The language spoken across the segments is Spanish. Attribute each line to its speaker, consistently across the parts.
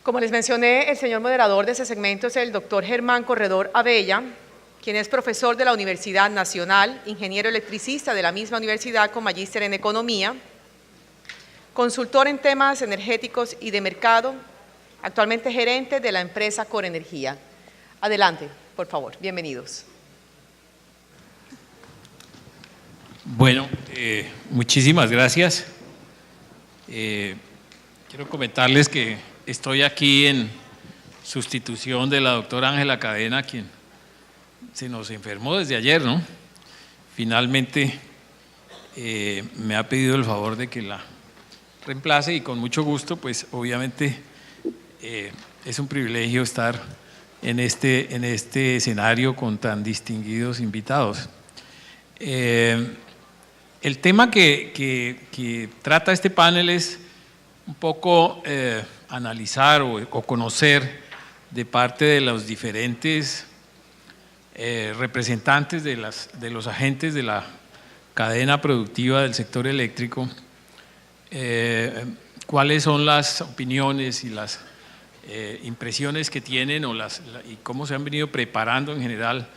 Speaker 1: Como les mencioné, el señor moderador de ese segmento es el doctor Germán Corredor Abella, quien es profesor de la Universidad Nacional, ingeniero electricista de la misma universidad con magíster en economía, consultor en temas energéticos y de mercado, actualmente gerente de la empresa Corenergía. Adelante, por favor, bienvenidos.
Speaker 2: Bueno, muchísimas gracias. Quiero comentarles que estoy aquí en sustitución de la doctora Ángela Cadena, quien se nos enfermó desde ayer, ¿no? Finalmente me ha pedido el favor de que la reemplace y con mucho gusto, pues obviamente es un privilegio estar en este escenario con tan distinguidos invitados. El tema que trata este panel es un poco analizar o conocer de parte de los diferentes representantes de los agentes de la cadena productiva del sector eléctrico, cuáles son las opiniones y las impresiones que tienen y cómo se han venido preparando en general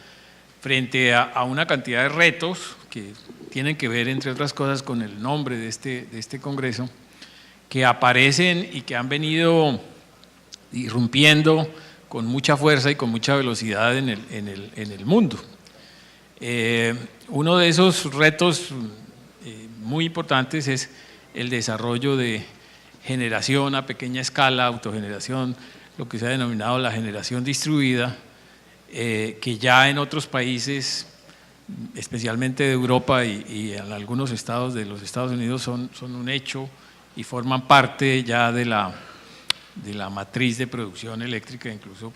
Speaker 2: frente a una cantidad de retos que tienen que ver, entre otras cosas, con el nombre de este congreso, que aparecen y que han venido irrumpiendo con mucha fuerza y con mucha velocidad en el mundo. Uno de esos retos muy importantes es el desarrollo de generación a pequeña escala, autogeneración, lo que se ha denominado la generación distribuida, que ya en otros países, especialmente de Europa y en algunos estados de los Estados Unidos, son un hecho y forman parte ya de la matriz de producción eléctrica, incluso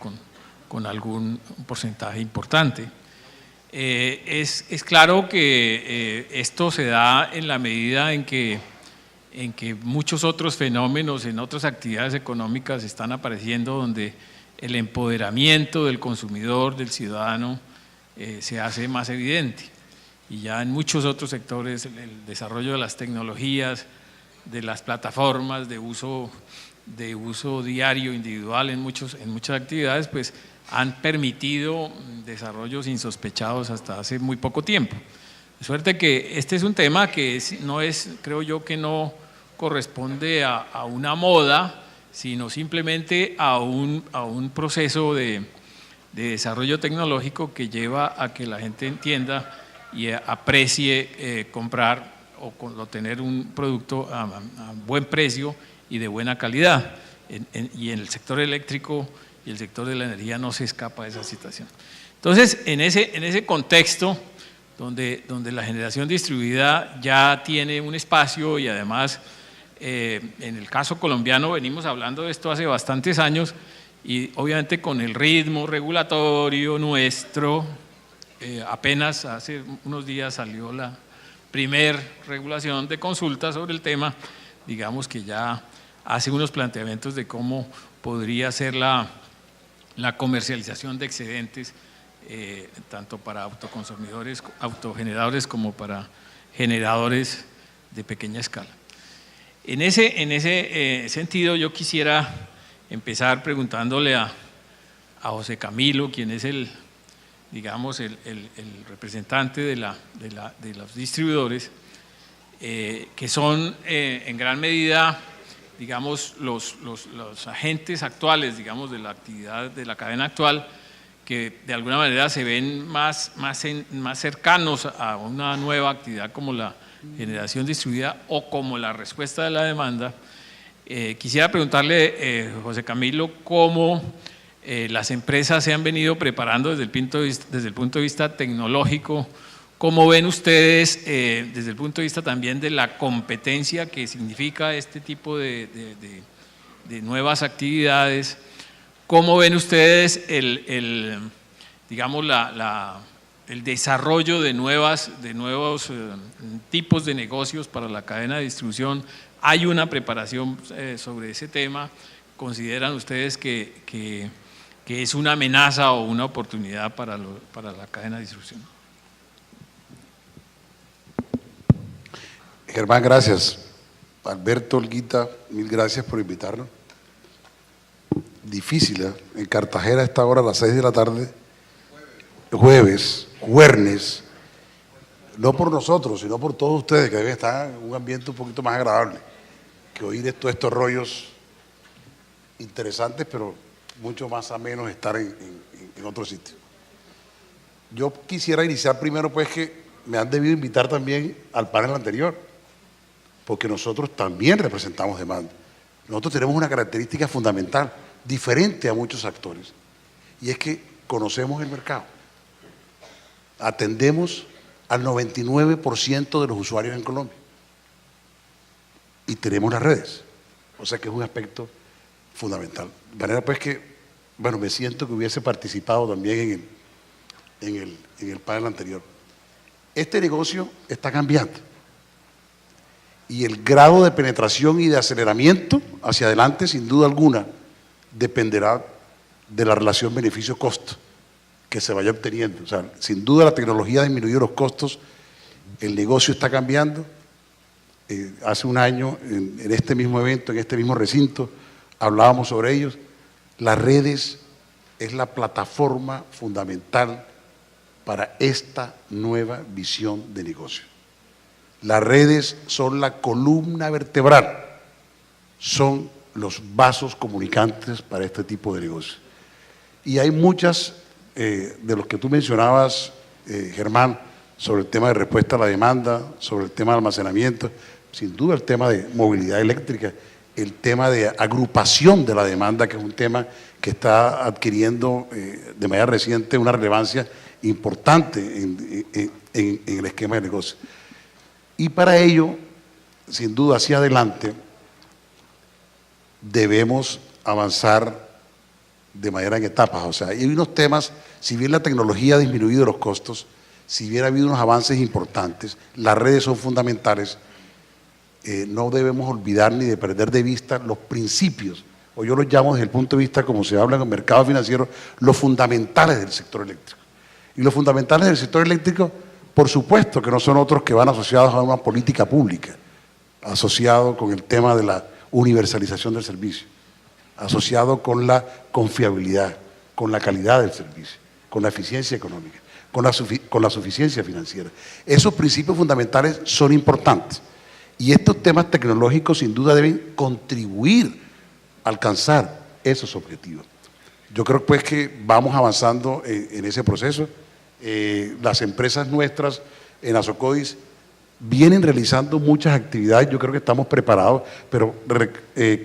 Speaker 2: con algún porcentaje importante. Es claro que esto se da en la medida en que muchos otros fenómenos en otras actividades económicas están apareciendo, donde el empoderamiento del consumidor, del ciudadano, se hace más evidente. Y ya en muchos otros sectores el desarrollo de las tecnologías, de las plataformas de uso diario, individual en muchas actividades, pues han permitido desarrollos insospechados hasta hace muy poco tiempo. De suerte que este es un tema que creo yo que no corresponde a una moda, sino simplemente a un proceso de desarrollo tecnológico que lleva a que la gente entienda y aprecie comprar o tener un producto a buen precio y de buena calidad. Y en el sector eléctrico y el sector de la energía no se escapa de esa situación. Entonces, en ese contexto, donde la generación distribuida ya tiene un espacio y además, en el caso colombiano venimos hablando de esto hace bastantes años y obviamente con el ritmo regulatorio nuestro, apenas hace unos días salió la primer regulación de consulta sobre el tema, digamos que ya hace unos planteamientos de cómo podría ser la comercialización de excedentes, tanto para autoconsumidores, autogeneradores como para generadores de pequeña escala. En ese sentido yo quisiera empezar preguntándole a José Camilo, quien es el representante de los distribuidores, que son en gran medida, digamos, los agentes actuales, digamos, de la actividad de la cadena actual, que de alguna manera se ven más cercanos a una nueva actividad como la generación distribuida o como la respuesta de la demanda. Quisiera preguntarle, José Camilo, cómo las empresas se han venido preparando desde el punto de vista tecnológico. ¿Cómo ven ustedes desde el punto de vista también de la competencia que significa este tipo de nuevas actividades? ¿Cómo ven ustedes el desarrollo de nuevos tipos de negocios para la cadena de distribución? ¿Hay una preparación sobre ese tema? ¿Consideran ustedes que es una amenaza o una oportunidad para la cadena de distribución?
Speaker 3: Germán, gracias. Alberto, Olguita, mil gracias por invitarnos. difícil, ¿eh? En Cartagena a esta hora, a las 6 de la tarde, jueves, no por nosotros, sino por todos ustedes, que deben estar en un ambiente un poquito más agradable que oír todos estos rollos interesantes, pero mucho más amenos estar en otro sitio. Yo quisiera iniciar primero, pues, que me han debido invitar también al panel anterior, porque nosotros también representamos demanda. Nosotros tenemos una característica fundamental, diferente a muchos actores, y es que conocemos el mercado. Atendemos al 99% de los usuarios en Colombia y tenemos las redes, o sea que es un aspecto fundamental. De manera pues que, bueno, me siento que hubiese participado también en el panel anterior. Este negocio está cambiando y el grado de penetración y de aceleramiento hacia adelante, sin duda alguna, dependerá de la relación beneficio-costo que se vaya obteniendo. O sea, sin duda la tecnología ha disminuido los costos, el negocio está cambiando. Hace un año, en este mismo evento, en este mismo recinto, hablábamos sobre ellos. Las redes es la plataforma fundamental para esta nueva visión de negocio. Las redes son la columna vertebral, son los vasos comunicantes para este tipo de negocio. Y hay muchas de los que tú mencionabas, Germán, sobre el tema de respuesta a la demanda, sobre el tema de almacenamiento, sin duda el tema de movilidad eléctrica, el tema de agrupación de la demanda, que es un tema que está adquiriendo de manera reciente una relevancia importante en el esquema de negocio. Y para ello, sin duda, hacia adelante, debemos avanzar de manera en etapas. O sea, hay unos temas, si bien la tecnología ha disminuido los costos, si bien ha habido unos avances importantes, las redes son fundamentales, no debemos olvidar ni de perder de vista los principios, o yo los llamo desde el punto de vista, como se habla en el mercado financiero, los fundamentales del sector eléctrico. Y los fundamentales del sector eléctrico, por supuesto que no son otros que van asociados a una política pública, asociado con el tema de la universalización del servicio, asociado con la confiabilidad, con la calidad del servicio, con la eficiencia económica, con la suficiencia financiera. Esos principios fundamentales son importantes y estos temas tecnológicos sin duda deben contribuir a alcanzar esos objetivos. Yo creo pues que vamos avanzando en ese proceso. Las empresas nuestras en Asocodis vienen realizando muchas actividades, yo creo que estamos preparados, pero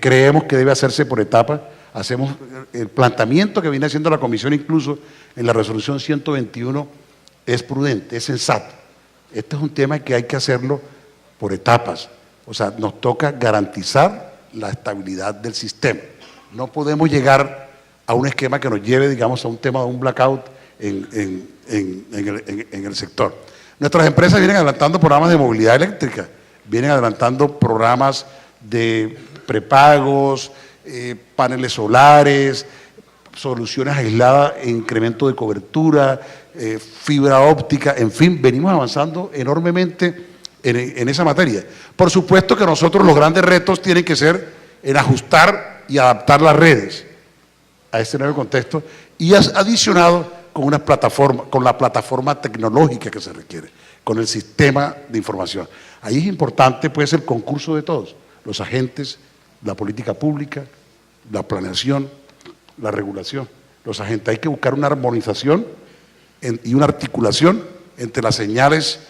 Speaker 3: creemos que debe hacerse por etapas. Hacemos el planteamiento que viene haciendo la Comisión, incluso en la resolución 121, es prudente, es sensato. Este es un tema que hay que hacerlo por etapas, o sea, nos toca garantizar la estabilidad del sistema. No podemos llegar a un esquema que nos lleve, digamos, a un tema de un blackout en el sector. Nuestras empresas vienen adelantando programas de movilidad eléctrica, vienen adelantando programas de prepagos, paneles solares, soluciones aisladas e incremento de cobertura, fibra óptica, en fin, venimos avanzando enormemente en esa materia. Por supuesto que nosotros los grandes retos tienen que ser en ajustar y adaptar las redes a este nuevo contexto y adicionado con una plataforma, con la plataforma tecnológica que se requiere, con el sistema de información. Ahí es importante pues el concurso de todos, los agentes, la política pública, la planeación, la regulación, los agentes. Hay que buscar una armonización y una articulación entre las señales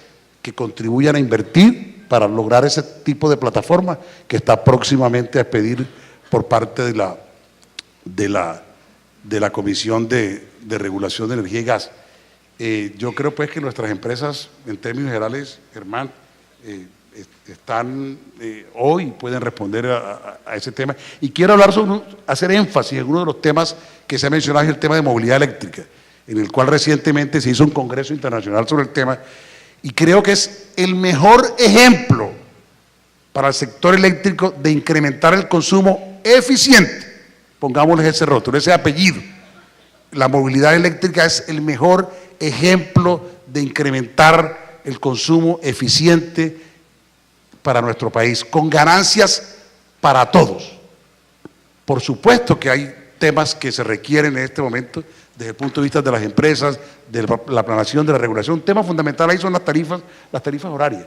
Speaker 3: que contribuyan a invertir para lograr ese tipo de plataforma que está próximamente a expedir por parte de la Comisión de Regulación de Energía y Gas. Yo creo pues que nuestras empresas, en términos generales, Germán, están hoy pueden responder a ese tema. Y quiero hablar hacer énfasis en uno de los temas que se ha mencionado, es el tema de movilidad eléctrica, en el cual recientemente se hizo un congreso internacional sobre el tema, y creo que es el mejor ejemplo para el sector eléctrico de incrementar el consumo eficiente. Pongámosle ese rótulo, ese apellido. La movilidad eléctrica es el mejor ejemplo de incrementar el consumo eficiente para nuestro país, con ganancias para todos. Por supuesto que hay temas que se requieren en este momento desde el punto de vista de las empresas, de la planeación, de la regulación. Un tema fundamental ahí son las tarifas horarias.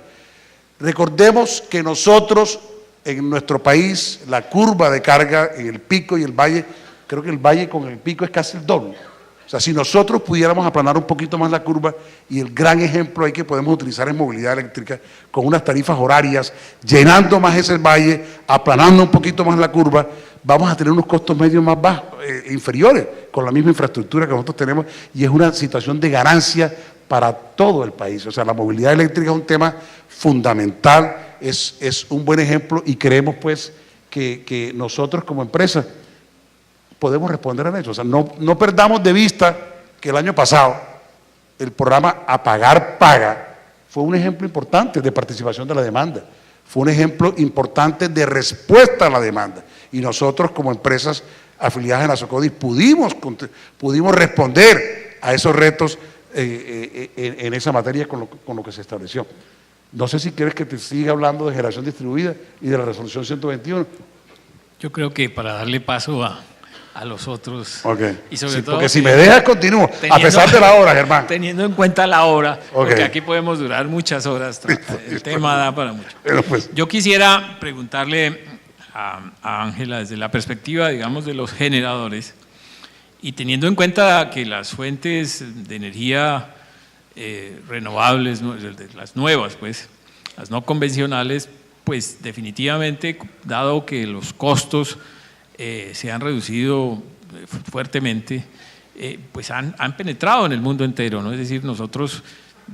Speaker 3: Recordemos que nosotros, en nuestro país, la curva de carga en el pico y el valle, creo que el valle con el pico es casi el doble. O sea, si nosotros pudiéramos aplanar un poquito más la curva, y el gran ejemplo ahí que podemos utilizar en movilidad eléctrica, con unas tarifas horarias, llenando más ese valle, aplanando un poquito más la curva, vamos a tener unos costos medios más bajos, inferiores, con la misma infraestructura que nosotros tenemos, y es una situación de ganancia para todo el país. O sea, la movilidad eléctrica es un tema fundamental, es un buen ejemplo, y creemos pues que nosotros como empresa podemos responder a eso. O sea, no perdamos de vista que el año pasado el programa Apagar Paga fue un ejemplo importante de participación de la demanda, fue un ejemplo importante de respuesta a la demanda, y nosotros como empresas afiliadas en la SOCODIS pudimos responder a esos retos en esa materia con lo que se estableció. No sé si quieres que te siga hablando de generación distribuida y de la resolución 121.
Speaker 2: Yo creo que para darle paso a los otros,
Speaker 3: Okay.
Speaker 2: y sobre
Speaker 3: Sí,
Speaker 2: todo
Speaker 3: porque si me dejas continúo, a pesar de la hora, Germán.
Speaker 2: Teniendo en cuenta la hora, porque
Speaker 3: Okay.
Speaker 2: aquí podemos durar muchas horas, el tema da para mucho.
Speaker 3: Bueno, pues.
Speaker 2: Yo quisiera preguntarle a Ángela desde la perspectiva, digamos, de los generadores, y teniendo en cuenta que las fuentes de energía renovables, las nuevas, pues, las no convencionales, pues definitivamente, dado que los costos se han reducido fuertemente, pues han penetrado en el mundo entero, ¿no? Es decir, nosotros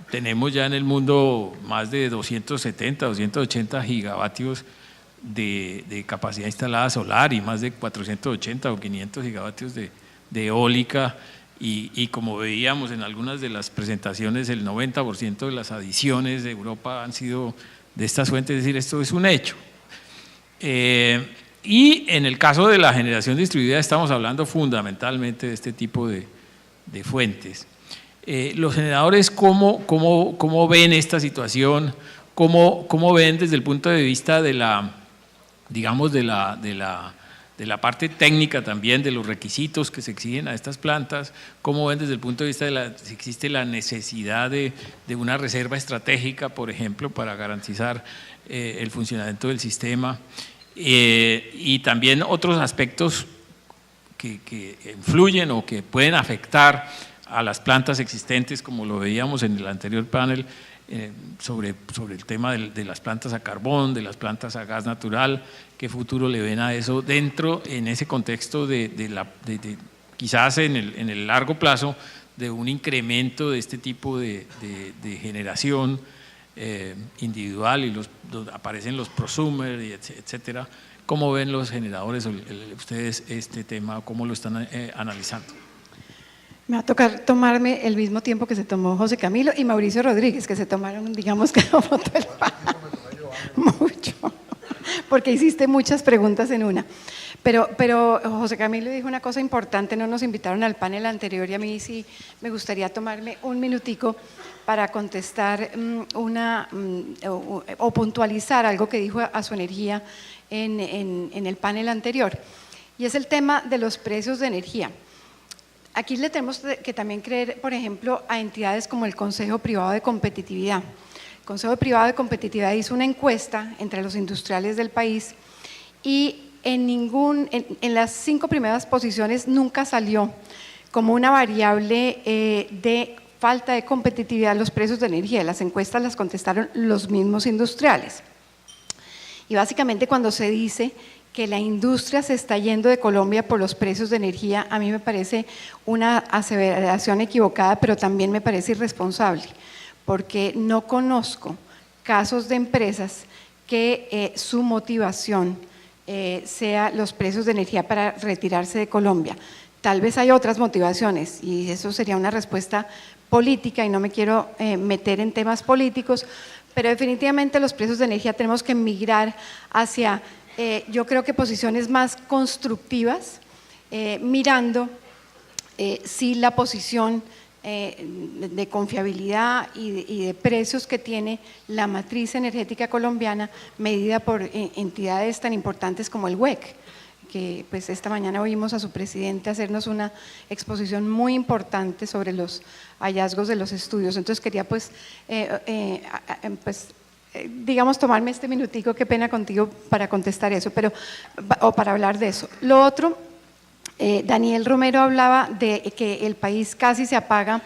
Speaker 2: tenemos ya en el mundo más de 270, 280 gigavatios de capacidad instalada solar, y más de 480 o 500 gigavatios de eólica, y como veíamos en algunas de las presentaciones, el 90% de las adiciones de Europa han sido de estas fuentes, es decir, esto es un hecho. Y en el caso de la generación distribuida estamos hablando fundamentalmente de este tipo de fuentes. Los generadores, ¿cómo ven esta situación? ¿Cómo ven desde el punto de vista de la, digamos, de la parte técnica también, de los requisitos que se exigen a estas plantas? ¿Cómo ven desde el punto de vista de si existe la necesidad de una reserva estratégica, por ejemplo, para garantizar el funcionamiento del sistema? Y también otros aspectos que influyen o que pueden afectar a las plantas existentes, como lo veíamos en el anterior panel, sobre el tema de las plantas a carbón, de las plantas a gas natural. ¿Qué futuro le ven a eso dentro, en ese contexto quizás en el largo plazo, de un incremento de este tipo de generación individual, y aparecen los prosumers, etcétera? ¿Cómo ven los generadores ustedes este tema? ¿Cómo lo están analizando?
Speaker 4: Me va a tocar tomarme el mismo tiempo que se tomó José Camilo y Mauricio Rodríguez, que se tomaron, digamos, que la foto del mucho, porque hiciste muchas preguntas en una. Pero José Camilo dijo una cosa importante, no nos invitaron al panel anterior, y a mí sí me gustaría tomarme un minutico para contestar o puntualizar algo que dijo a su energía en el panel anterior, y es el tema de los precios de energía. Aquí le tenemos que también creer, por ejemplo, a entidades como el Consejo Privado de Competitividad. El Consejo Privado de Competitividad hizo una encuesta entre los industriales del país, y en las 5 primeras posiciones nunca salió como una variable de falta de competitividad los precios de energía. Las encuestas las contestaron los mismos industriales. Y básicamente, cuando se dice que la industria se está yendo de Colombia por los precios de energía, a mí me parece una aseveración equivocada, pero también me parece irresponsable, porque no conozco casos de empresas que su motivación sea los precios de energía para retirarse de Colombia. Tal vez hay otras motivaciones, y eso sería una respuesta política, y no me quiero meter en temas políticos, pero definitivamente los precios de energía tenemos que migrar hacia, yo creo que posiciones más constructivas, mirando si la posición de confiabilidad y de precios que tiene la matriz energética colombiana, medida por entidades tan importantes como el WEC, que pues esta mañana oímos a su presidente hacernos una exposición muy importante sobre los hallazgos de los estudios. Entonces quería digamos, tomarme este minutico, qué pena contigo, para contestar eso, o para hablar de eso. Lo otro, Daniel Romero hablaba de que el país casi se apaga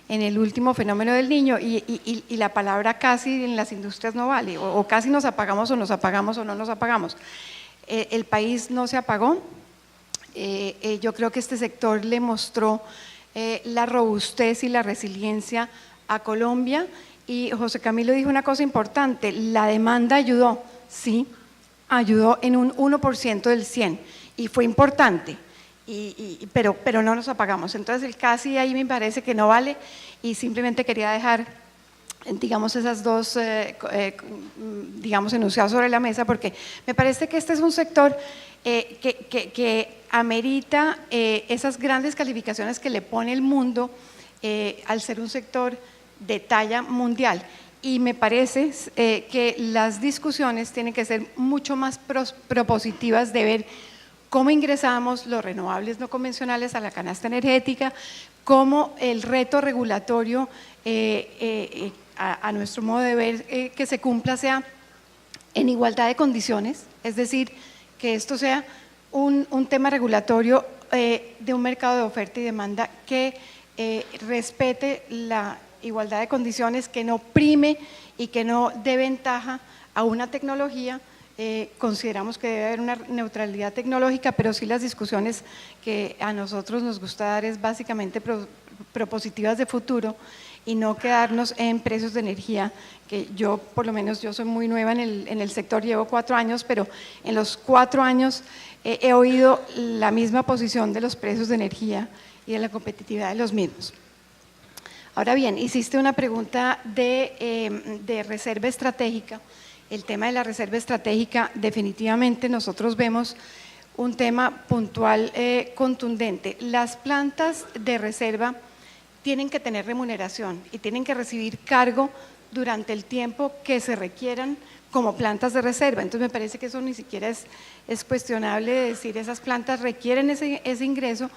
Speaker 4: en el último fenómeno del Niño y la palabra casi en las industrias no vale, o casi nos apagamos o no nos apagamos. El país no se apagó. Yo creo que este sector le mostró la robustez y la resiliencia a Colombia. Y José Camilo dijo una cosa importante: la demanda ayudó, sí, ayudó en un 1% del 100 y fue importante, pero no nos apagamos. Entonces el casi ahí me parece que no vale, y simplemente quería dejar, digamos, esas dos, digamos, enunciados sobre la mesa, porque me parece que este es un sector que amerita esas grandes calificaciones que le pone el mundo al ser un sector de talla mundial, y me parece que las discusiones tienen que ser mucho más propositivas de ver cómo ingresamos los renovables no convencionales a la canasta energética, cómo el reto regulatorio a nuestro modo de ver que se cumpla sea en igualdad de condiciones, es decir, que esto sea un tema regulatorio de un mercado de oferta y demanda que respete la igualdad de condiciones, que no prime y que no dé ventaja a una tecnología. Consideramos que debe haber una neutralidad tecnológica, pero sí las discusiones que a nosotros nos gusta dar es básicamente propositivas de futuro, y no quedarnos en precios de energía, que yo, por lo menos, yo soy muy nueva en el sector, llevo 4 años, pero en los 4 años he oído la misma posición de los precios de energía y de la competitividad de los mismos. Ahora bien, hiciste una pregunta de reserva estratégica. El tema de la reserva estratégica, definitivamente nosotros vemos un tema puntual contundente. Las plantas de reserva tienen que tener remuneración y tienen que recibir cargo durante el tiempo que se requieran como plantas de reserva. Entonces me parece que eso ni siquiera es cuestionable de decir esas plantas requieren ese ingreso.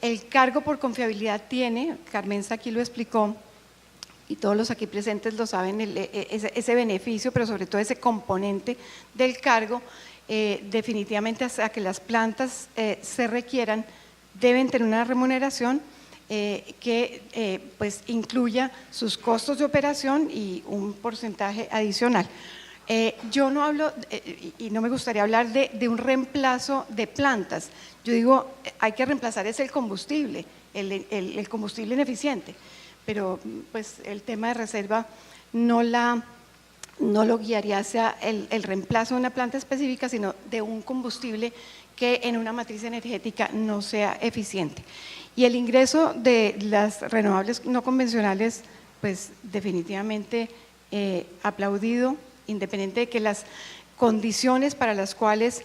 Speaker 4: El cargo por confiabilidad tiene, Carmenza aquí lo explicó, y todos los aquí presentes lo saben, ese beneficio, pero sobre todo ese componente del cargo, definitivamente hasta que las plantas se requieran, deben tener una remuneración que pues incluya sus costos de operación y un porcentaje adicional. Yo no hablo, y no me gustaría hablar de un reemplazo de plantas. Yo digo, hay que reemplazar el combustible, el combustible ineficiente, pero pues el tema de reserva no lo guiaría hacia el reemplazo de una planta específica, sino de un combustible que en una matriz energética no sea eficiente. Y el ingreso de las renovables no convencionales, pues definitivamente aplaudido, independiente de que las condiciones para las cuales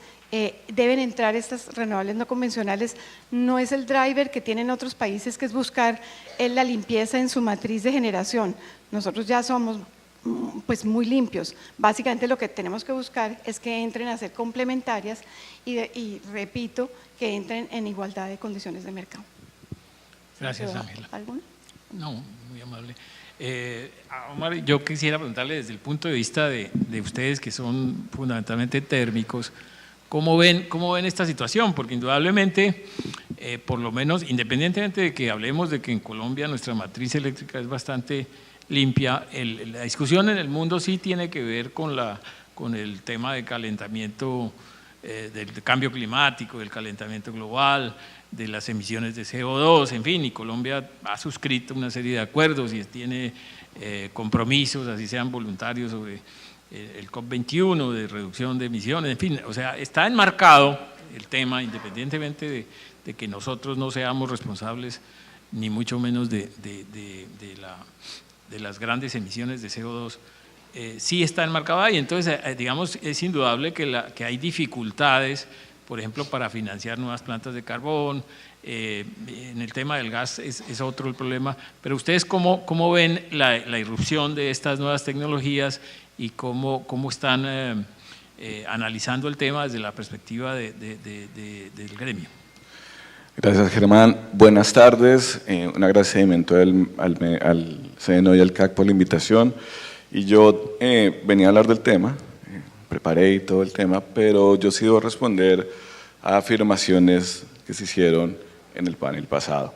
Speaker 4: deben entrar estas renovables no convencionales no es el driver que tienen otros países, que es buscar la limpieza en su matriz de generación. Nosotros ya somos pues muy limpios. Básicamente lo que tenemos que buscar es que entren a ser complementarias y repito, que entren en igualdad de condiciones de mercado.
Speaker 2: Gracias, Ángela.
Speaker 4: ¿Alguna?
Speaker 2: No, muy amable. Omar, yo quisiera preguntarle desde el punto de vista de ustedes, que son fundamentalmente térmicos, ¿cómo ven esta situación? Porque indudablemente, por lo menos, independientemente de que hablemos de que en Colombia nuestra matriz eléctrica es bastante limpia, la discusión en el mundo sí tiene que ver con el tema de calentamiento, del cambio climático, del calentamiento global, de las emisiones de CO2, en fin, y Colombia ha suscrito una serie de acuerdos y tiene compromisos, así sean voluntarios, sobre el COP21 de reducción de emisiones, en fin, o sea, está enmarcado el tema, independientemente de que nosotros no seamos responsables, ni mucho menos de las grandes emisiones de CO2, sí está enmarcado ahí. Entonces, digamos, es indudable que hay dificultades, por ejemplo, para financiar nuevas plantas de carbón. En el tema del gas es otro el problema, pero ustedes ¿cómo ven la irrupción de estas nuevas tecnologías y cómo están analizando el tema desde la perspectiva del gremio.
Speaker 5: Gracias, Germán. Buenas tardes. Un agradecimiento al CNO y al CAC por la invitación. Y yo venía a hablar del tema, preparé y todo el tema, pero yo sí debo responder a afirmaciones que se hicieron en el panel pasado.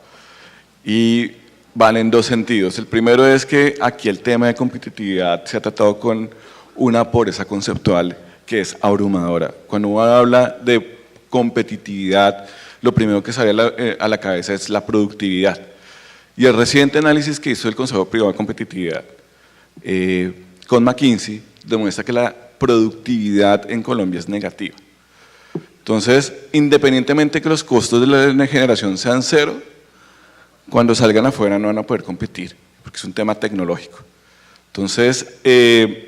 Speaker 5: Y van en dos sentidos. El primero es que aquí el tema de competitividad se ha tratado con una pobreza conceptual que es abrumadora. Cuando uno habla de competitividad, lo primero que sale a la cabeza es la productividad. Y el reciente análisis que hizo el Consejo Privado de Competitividad con McKinsey demuestra que la productividad en Colombia es negativa. Entonces, independientemente de que los costos de la generación sean cero, cuando salgan afuera no van a poder competir, porque es un tema tecnológico. Entonces, eso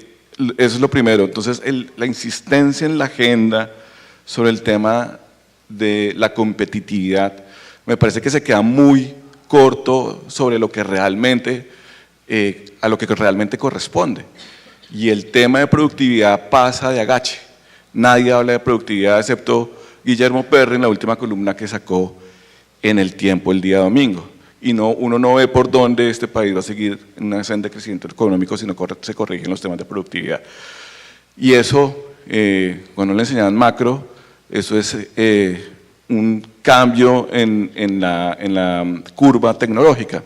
Speaker 5: es lo primero. Entonces, la insistencia en la agenda sobre el tema de la competitividad me parece que se queda muy corto sobre lo que realmente, a lo que realmente corresponde. Y el tema de productividad pasa de agache. Nadie habla de productividad excepto Guillermo Perry en la última columna que sacó en El Tiempo el día domingo. Y uno no ve por dónde este país va a seguir en una senda de crecimiento económico si no se corrigen los temas de productividad. Y eso, cuando le enseñaban macro, eso es un cambio en la curva tecnológica,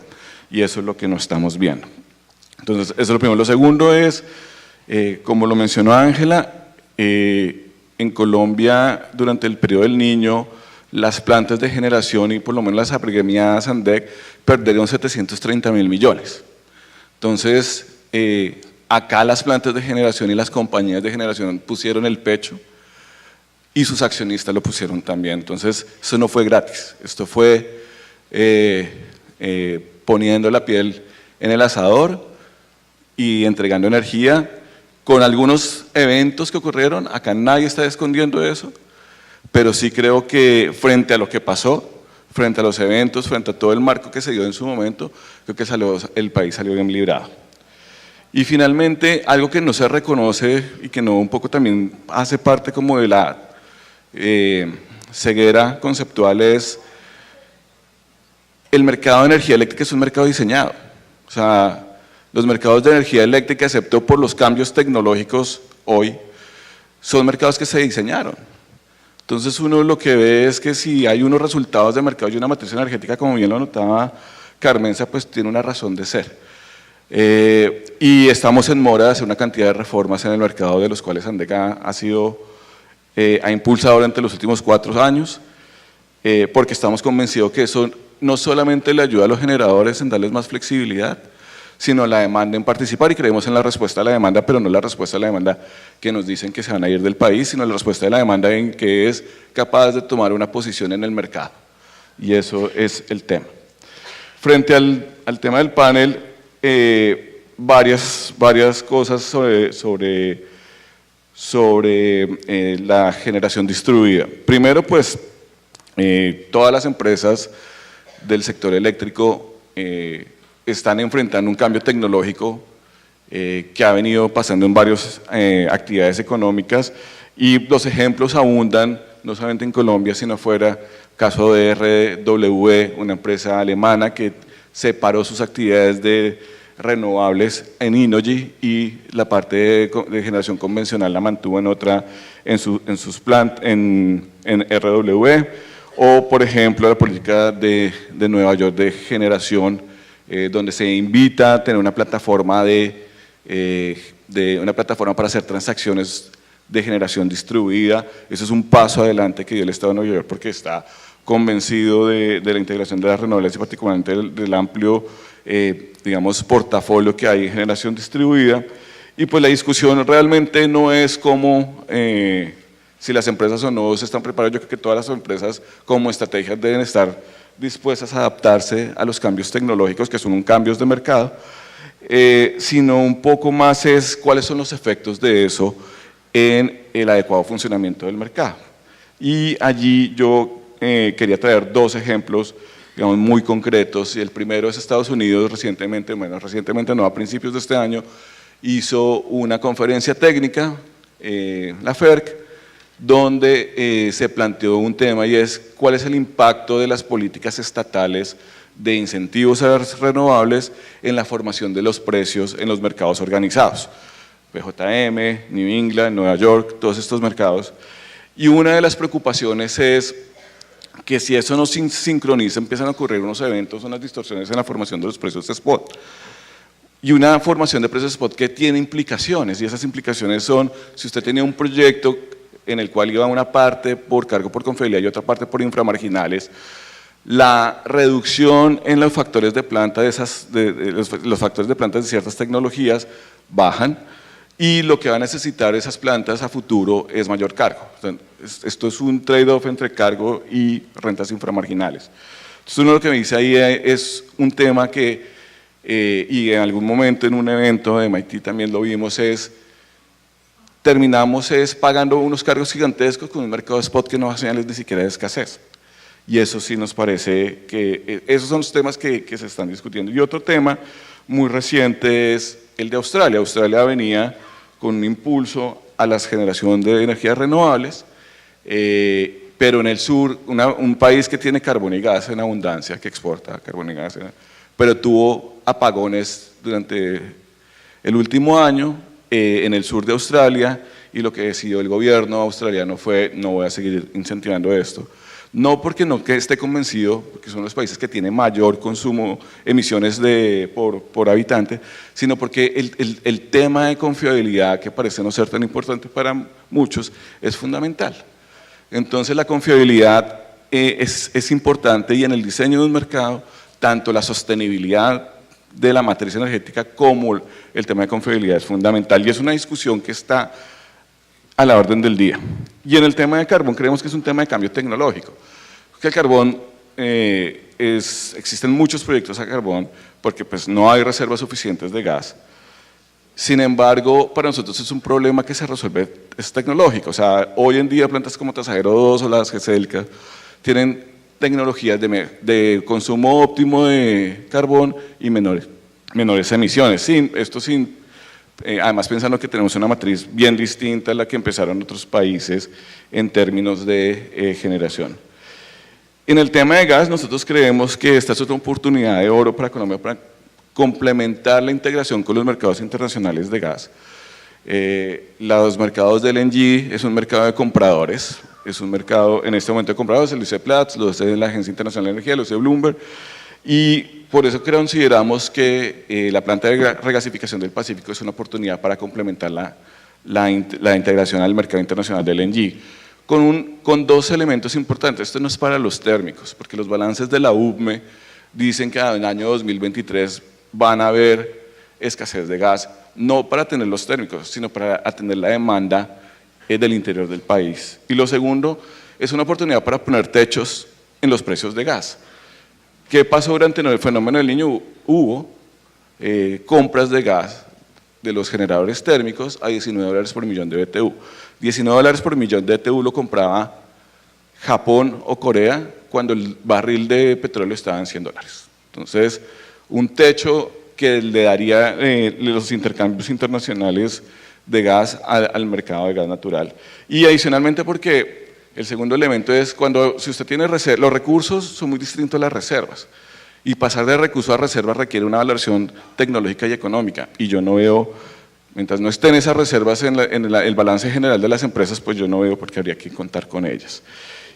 Speaker 5: y eso es lo que no estamos viendo. Entonces, eso es lo primero. Lo segundo es, como lo mencionó Ángela, en Colombia, durante el periodo del Niño, las plantas de generación y por lo menos las agremiadas ANDEC perdieron 730.000 millones. Entonces, acá las plantas de generación y las compañías de generación pusieron el pecho y sus accionistas lo pusieron también. Entonces, eso no fue gratis, esto fue poniendo la piel en el asador y entregando energía con algunos eventos que ocurrieron. Acá nadie está escondiendo eso, pero sí creo que frente a lo que pasó, frente a los eventos, frente a todo el marco que se dio en su momento, creo que el país salió bien librado. Y finalmente, algo que no se reconoce y que no un poco también hace parte como de la ceguera conceptual es el mercado de energía eléctrica. Es un mercado diseñado. O sea, los mercados de energía eléctrica, excepto por los cambios tecnológicos hoy, son mercados que se diseñaron. Entonces uno lo que ve es que si hay unos resultados de mercado y una matriz energética, como bien lo anotaba Carmenza, pues tiene una razón de ser. Y estamos en mora de hacer una cantidad de reformas en el mercado, de los cuales ANDEC ha impulsado durante los últimos 4 años, porque estamos convencidos que eso no solamente le ayuda a los generadores en darles más flexibilidad, sino la demanda en participar, y creemos en la respuesta a la demanda, pero no la respuesta a la demanda que nos dicen que se van a ir del país, sino la respuesta de la demanda en que es capaz de tomar una posición en el mercado. Y eso es el tema. Frente al tema del panel, varias cosas sobre la generación distribuida. Primero, pues, todas las empresas del sector eléctrico están enfrentando un cambio tecnológico que ha venido pasando en varias actividades económicas, y los ejemplos abundan, no solamente en Colombia, sino afuera. Caso de RWE, una empresa alemana que separó sus actividades de renovables en Innogy y la parte de generación convencional la mantuvo en sus plantas en RWE. O, por ejemplo, la política de Nueva York de generación, donde se invita a tener una plataforma para hacer transacciones de generación distribuida. Eso es un paso adelante que dio el Estado de Nueva York, porque está convencido de la integración de las renovables y particularmente del amplio, digamos, portafolio que hay en generación distribuida. Y pues la discusión realmente no es cómo, si las empresas o no se están preparadas. Yo creo que todas las empresas como estrategias deben estar dispuestas a adaptarse a los cambios tecnológicos, que son cambios de mercado, sino un poco más es cuáles son los efectos de eso en el adecuado funcionamiento del mercado. Y allí yo quería traer 2 ejemplos, digamos, muy concretos. Y el primero es Estados Unidos. Recientemente no, a principios de este año, hizo una conferencia técnica la FERC, donde se planteó un tema y es cuál es el impacto de las políticas estatales de incentivos a las renovables en la formación de los precios en los mercados organizados. PJM, New England, Nueva York, todos estos mercados. Y una de las preocupaciones es que si eso no se sincroniza, empiezan a ocurrir unos eventos, unas distorsiones en la formación de los precios de spot. Y una formación de precios de spot que tiene implicaciones, y esas implicaciones son, si usted tenía un proyecto en el cual iba una parte por cargo por confiabilidad y otra parte por inframarginales, la reducción en los factores de planta los factores de planta de ciertas tecnologías bajan, y lo que va a necesitar esas plantas a futuro es mayor cargo. Esto es un trade-off entre cargo y rentas inframarginales. Entonces uno lo que me dice ahí es un tema que, y en algún momento en un evento de MIT también lo vimos, terminamos pagando unos cargos gigantescos con un mercado de spot que no da señales ni siquiera de escasez. Y eso sí nos parece que esos son los temas que se están discutiendo. Y otro tema muy reciente es el de Australia. Australia venía con un impulso a la generación de energías renovables, pero en el sur, un país que tiene carbón y gas en abundancia, que exporta carbón y gas, pero tuvo apagones durante el último año en el sur de Australia, y lo que decidió el gobierno australiano fue: no voy a seguir incentivando esto. No porque no que esté convencido, porque son los países que tienen mayor consumo, emisiones por habitante, sino porque el tema de confiabilidad, que parece no ser tan importante para muchos, es fundamental. Entonces la confiabilidad es importante, y en el diseño de un mercado, tanto la sostenibilidad de la matriz energética como el tema de confiabilidad es fundamental, y es una discusión que está a la orden del día. Y en el tema de carbón creemos que es un tema de cambio tecnológico, que el carbón, existen muchos proyectos a carbón porque pues no hay reservas suficientes de gas. Sin embargo, para nosotros es un problema que se resuelve, es tecnológico. O sea, hoy en día plantas como Tasajero 2 o las GESELCA tienen tecnologías de consumo óptimo de carbón y menores emisiones. Además, pensando que tenemos una matriz bien distinta a la que empezaron otros países en términos de generación. En el tema de gas, nosotros creemos que esta es otra oportunidad de oro para Colombia para complementar la integración con los mercados internacionales de gas. Los mercados del LNG es un mercado de compradores, es un mercado en este momento de compradores, lo dice Platts, lo dice la Agencia Internacional de Energía, lo dice Bloomberg, y por eso consideramos que la planta de regasificación del Pacífico es una oportunidad para complementar la integración al mercado internacional del LNG, con dos elementos importantes. Esto no es para los térmicos, porque los balances de la UPME dicen que en el año 2023 van a haber escasez de gas, no para atender los térmicos, sino para atender la demanda del interior del país. Y lo segundo, es una oportunidad para poner techos en los precios de gas. ¿Qué pasó durante el fenómeno del Niño? Hubo compras de gas de los generadores térmicos a $19 por millón de BTU. $19 por millón de BTU lo compraba Japón o Corea cuando el barril de petróleo estaba en $100. Entonces, un techo que le daría los intercambios internacionales de gas al mercado de gas natural. Y adicionalmente porque el segundo elemento es si usted tiene reservas, los recursos son muy distintos a las reservas, y pasar de recurso a reserva requiere una valoración tecnológica y económica, y yo no veo, mientras no estén esas reservas en el balance general de las empresas, pues yo no veo por qué habría que contar con ellas.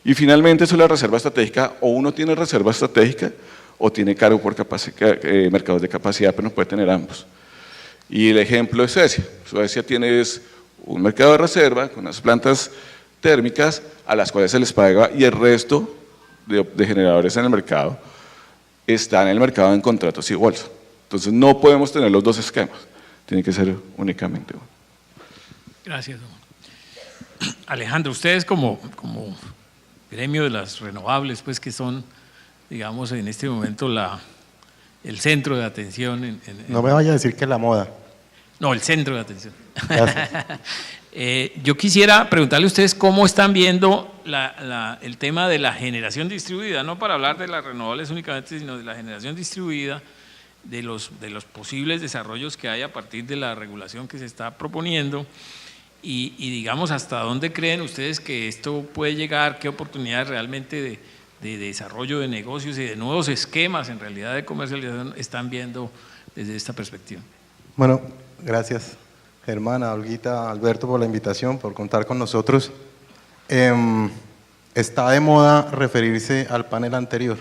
Speaker 5: Y finalmente, eso es la reserva estratégica: o uno tiene reserva estratégica o tiene cargo por mercados de capacidad, pero no puede tener ambos. Y el ejemplo es Suecia. Suecia tiene un mercado de reserva con unas plantas térmicas a las cuales se les paga, y el resto de generadores en el mercado están en el mercado en contratos y bolsa. Entonces no podemos tener los dos esquemas, tiene que ser únicamente uno.
Speaker 2: Gracias, don Alejandro. Ustedes como gremio de las renovables, pues que son, digamos, en este momento el centro de atención.
Speaker 6: No me vaya a decir que la moda.
Speaker 2: No, el centro de atención.
Speaker 6: Gracias.
Speaker 2: Yo quisiera preguntarle a ustedes cómo están viendo el tema de la generación distribuida, no para hablar de las renovables únicamente, sino de la generación distribuida, de los posibles desarrollos que hay a partir de la regulación que se está proponiendo, y digamos, ¿hasta dónde creen ustedes que esto puede llegar? ¿Qué oportunidades realmente de desarrollo de negocios y de nuevos esquemas en realidad de comercialización están viendo desde esta perspectiva?
Speaker 6: Bueno, gracias Germán, a Olguita, a Alberto por la invitación, por contar con nosotros. Está de moda referirse al panel anterior.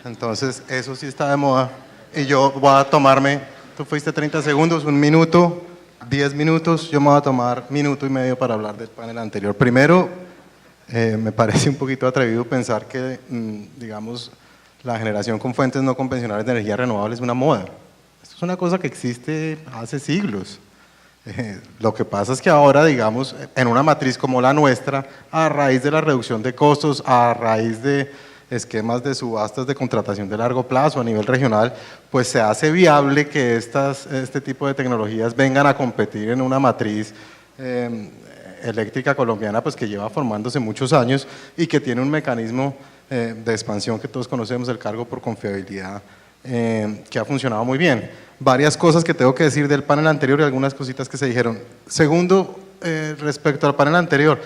Speaker 6: Entonces, eso sí está de moda. Y yo voy a tomarme, tú fuiste 30 segundos, 1 minuto, 10 minutos, yo me voy a tomar 1 minuto y medio para hablar del panel anterior. Primero, me parece un poquito atrevido pensar que, digamos, la generación con fuentes no convencionales de energía renovable es una moda. Esto es una cosa que existe hace siglos. Lo que pasa es que ahora, digamos, en una matriz como la nuestra, a raíz de la reducción de costos, a raíz de esquemas de subastas de contratación de largo plazo a nivel regional, pues se hace viable que este tipo de tecnologías vengan a competir en una matriz eléctrica colombiana, pues que lleva formándose muchos años y que tiene un mecanismo de expansión que todos conocemos, el cargo por confiabilidad, que ha funcionado muy bien. Varias cosas que tengo que decir del panel anterior y algunas cositas que se dijeron. Segundo, respecto al panel anterior,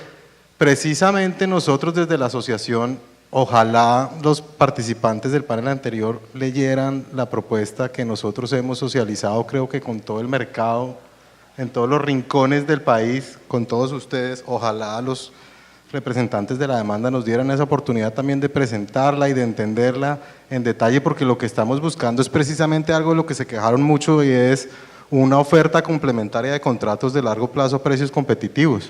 Speaker 6: precisamente nosotros desde la asociación, ojalá los participantes del panel anterior leyeran la propuesta que nosotros hemos socializado, creo que con todo el mercado, en todos los rincones del país, con todos ustedes. Ojalá los representantes de la demanda nos dieran esa oportunidad también de presentarla y de entenderla en detalle, porque lo que estamos buscando es precisamente algo de lo que se quejaron mucho, y es una oferta complementaria de contratos de largo plazo a precios competitivos.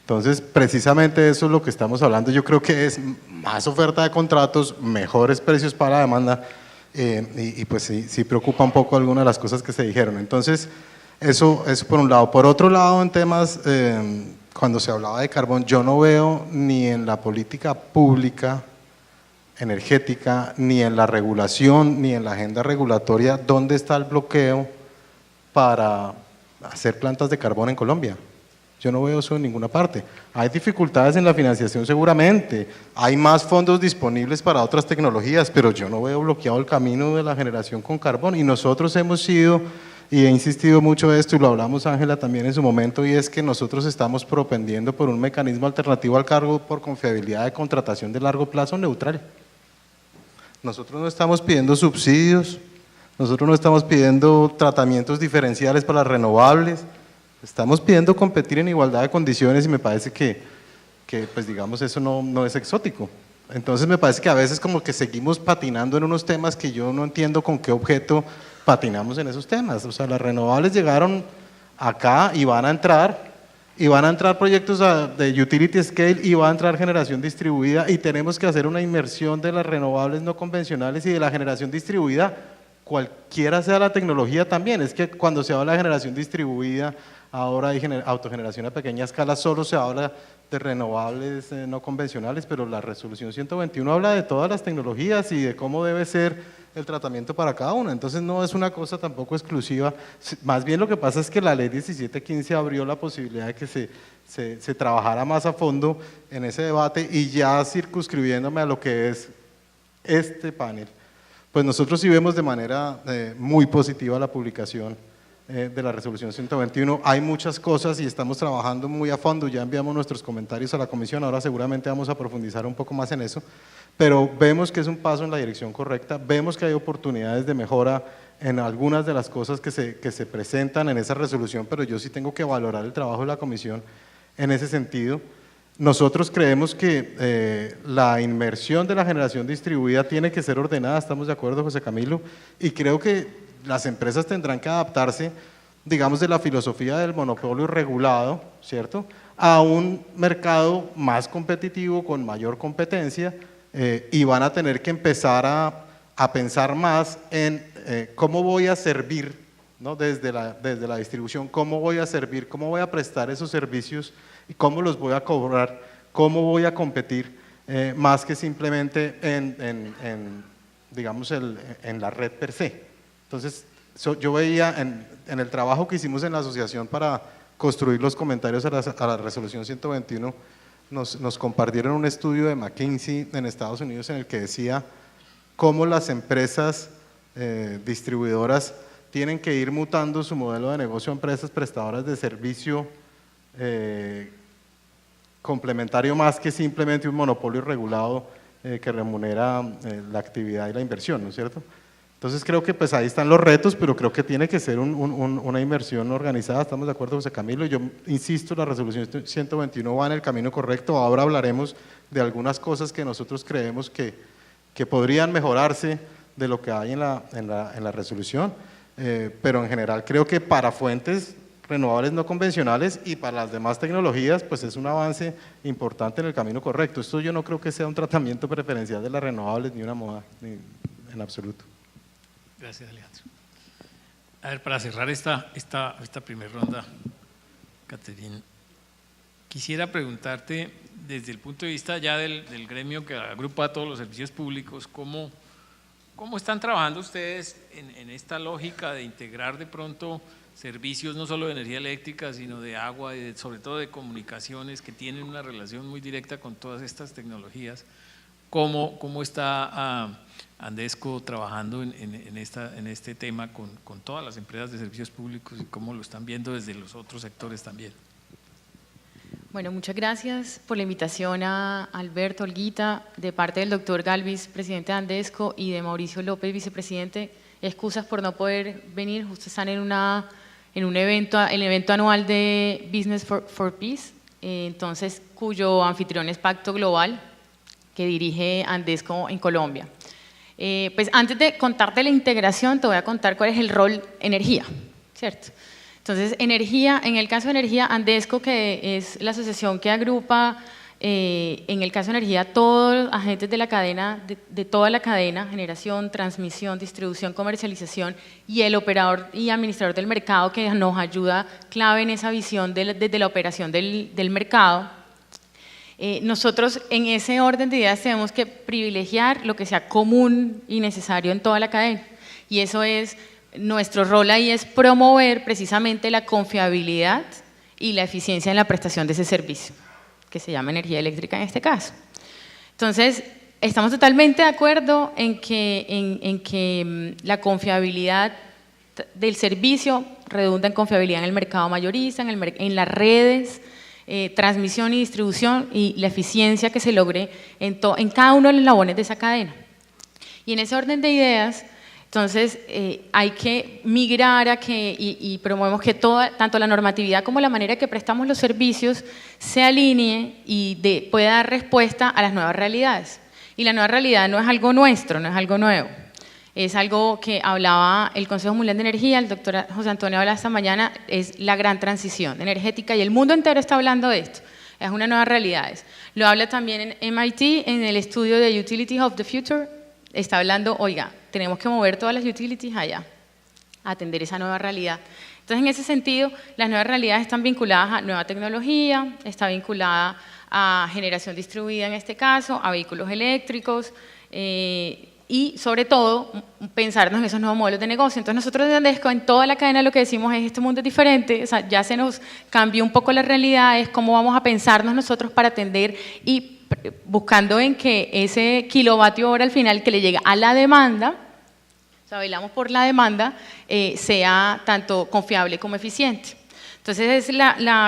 Speaker 6: Entonces, precisamente eso es lo que estamos hablando. Yo creo que es más oferta de contratos, mejores precios para la demanda, y pues sí preocupa un poco algunas de las cosas que se dijeron. Entonces, eso por un lado. Por otro lado, en temas, cuando se hablaba de carbón, yo no veo ni en la política pública energética, ni en la regulación, ni en la agenda regulatoria, dónde está el bloqueo para hacer plantas de carbón en Colombia. Yo no veo eso en ninguna parte. Hay dificultades en la financiación seguramente, hay más fondos disponibles para otras tecnologías, pero yo no veo bloqueado el camino de la generación con carbón. Y nosotros hemos sido, y he insistido mucho esto, y lo hablamos Ángela también en su momento, y es que nosotros estamos propendiendo por un mecanismo alternativo al cargo por confiabilidad de contratación de largo plazo neutral. Nosotros no estamos pidiendo subsidios, nosotros no estamos pidiendo tratamientos diferenciales para las renovables, estamos pidiendo competir en igualdad de condiciones, y me parece que pues digamos, eso no es exótico. Entonces me parece que a veces como que seguimos patinando en unos temas que yo no entiendo con qué objeto patinamos en esos temas. O sea, las renovables llegaron acá y van a entrar proyectos de utility scale, y va a entrar generación distribuida, y tenemos que hacer una inmersión de las renovables no convencionales y de la generación distribuida, cualquiera sea la tecnología también. Es que cuando se habla de generación distribuida, ahora hay autogeneración a pequeña escala, solo se habla de renovables no convencionales, pero la resolución 121 habla de todas las tecnologías y de cómo debe ser el tratamiento para cada una. Entonces no es una cosa tampoco exclusiva, más bien lo que pasa es que la ley 1715 abrió la posibilidad de que se trabajara más a fondo en ese debate, y ya circunscribiéndome a lo que es este panel, pues nosotros sí vemos de manera muy positiva la publicación de la resolución 121. Hay muchas cosas y estamos trabajando muy a fondo, ya enviamos nuestros comentarios a la comisión, ahora seguramente vamos a profundizar un poco más en eso, pero vemos que es un paso en la dirección correcta, vemos que hay oportunidades de mejora en algunas de las cosas que se presentan en esa resolución, pero yo sí tengo que valorar el trabajo de la comisión en ese sentido. Nosotros creemos que la inmersión de la generación distribuida tiene que ser ordenada, estamos de acuerdo, José Camilo, y creo que las empresas tendrán que adaptarse, digamos, de la filosofía del monopolio regulado, ¿cierto?, a un mercado más competitivo, con mayor competencia, y van a tener que empezar a pensar más en cómo voy a servir, ¿no?, desde la distribución, cómo voy a servir, cómo voy a prestar esos servicios y cómo los voy a cobrar, cómo voy a competir, más que simplemente digamos, en la red per se. Entonces, yo veía en el trabajo que hicimos en la asociación para construir los comentarios a la resolución 121, nos compartieron un estudio de McKinsey en Estados Unidos en el que decía cómo las empresas distribuidoras tienen que ir mutando su modelo de negocio a empresas prestadoras de servicio complementario más que simplemente un monopolio regulado que remunera la actividad y la inversión, ¿no es cierto? Entonces creo que pues ahí están los retos, pero creo que tiene que ser una inversión organizada. Estamos de acuerdo, José Camilo. Yo insisto, la resolución 121 va en el camino correcto. Ahora hablaremos de algunas cosas que nosotros creemos que podrían mejorarse de lo que hay en la resolución, pero en general creo que para fuentes renovables no convencionales y para las demás tecnologías pues es un avance importante en el camino correcto. Esto yo no creo que sea un tratamiento preferencial de las renovables ni una moda, ni en absoluto.
Speaker 2: Gracias, Alejandro. A ver, para cerrar esta primera ronda, Caterina, quisiera preguntarte desde el punto de vista ya del gremio que agrupa a todos los servicios públicos, ¿cómo están trabajando ustedes en esta lógica de integrar de pronto servicios no solo de energía eléctrica, sino de agua y sobre todo de comunicaciones que tienen una relación muy directa con todas estas tecnologías? ¿Cómo está Andesco trabajando en este tema con todas las empresas de servicios públicos y cómo lo están viendo desde los otros sectores también?
Speaker 7: Bueno, muchas gracias por la invitación a Alberto, Olguita, de parte del doctor Galvis, presidente de Andesco, y de Mauricio López, vicepresidente. Excusas por no poder venir, justo están en un evento, el evento anual de Business for Peace, entonces cuyo anfitrión es Pacto Global, que dirige Andesco en Colombia. Pues antes de contarte la integración, te voy a contar cuál es el rol energía, ¿cierto? Entonces, energía, en el caso de energía, Andesco, que es la asociación que agrupa, en el caso de energía, todos los agentes de la cadena, de toda la cadena, generación, transmisión, distribución, comercialización, y el operador y administrador del mercado que nos ayuda clave en esa visión desde la operación del mercado. Nosotros en ese orden de ideas tenemos que privilegiar lo que sea común y necesario en toda la cadena, y eso es, nuestro rol ahí es promover precisamente la confiabilidad y la eficiencia en la prestación de ese servicio, que se llama energía eléctrica en este caso. Entonces, estamos totalmente de acuerdo en que la confiabilidad del servicio redunda en confiabilidad en el mercado mayorista, en las redes, transmisión y distribución, y la eficiencia que se logre en cada uno de los eslabones de esa cadena. Y en ese orden de ideas, entonces hay que migrar a que, y promovemos que tanto la normatividad como la manera que prestamos los servicios se alinee y pueda dar respuesta a las nuevas realidades. Y la nueva realidad no es algo nuestro, no es algo nuevo. Es algo que hablaba el Consejo Mundial de Energía, el doctor José Antonio hablaba esta mañana, es la gran transición energética, y el mundo entero está hablando de esto, es una nueva realidad. Lo habla también en MIT, en el estudio de Utilities of the Future, está hablando, oiga, tenemos que mover todas las utilities allá, a atender esa nueva realidad. Entonces, en ese sentido, las nuevas realidades están vinculadas a nueva tecnología, está vinculada a generación distribuida en este caso, a vehículos eléctricos, y sobre todo pensarnos en esos nuevos modelos de negocio. Entonces nosotros desde Andesco en toda la cadena lo que decimos es este mundo es diferente, o sea, ya se nos cambió un poco la realidad, es cómo vamos a pensarnos nosotros para atender y buscando en que ese kilovatio hora al final que le llega a la demanda, o sea, velamos por la demanda, sea tanto confiable como eficiente. Entonces es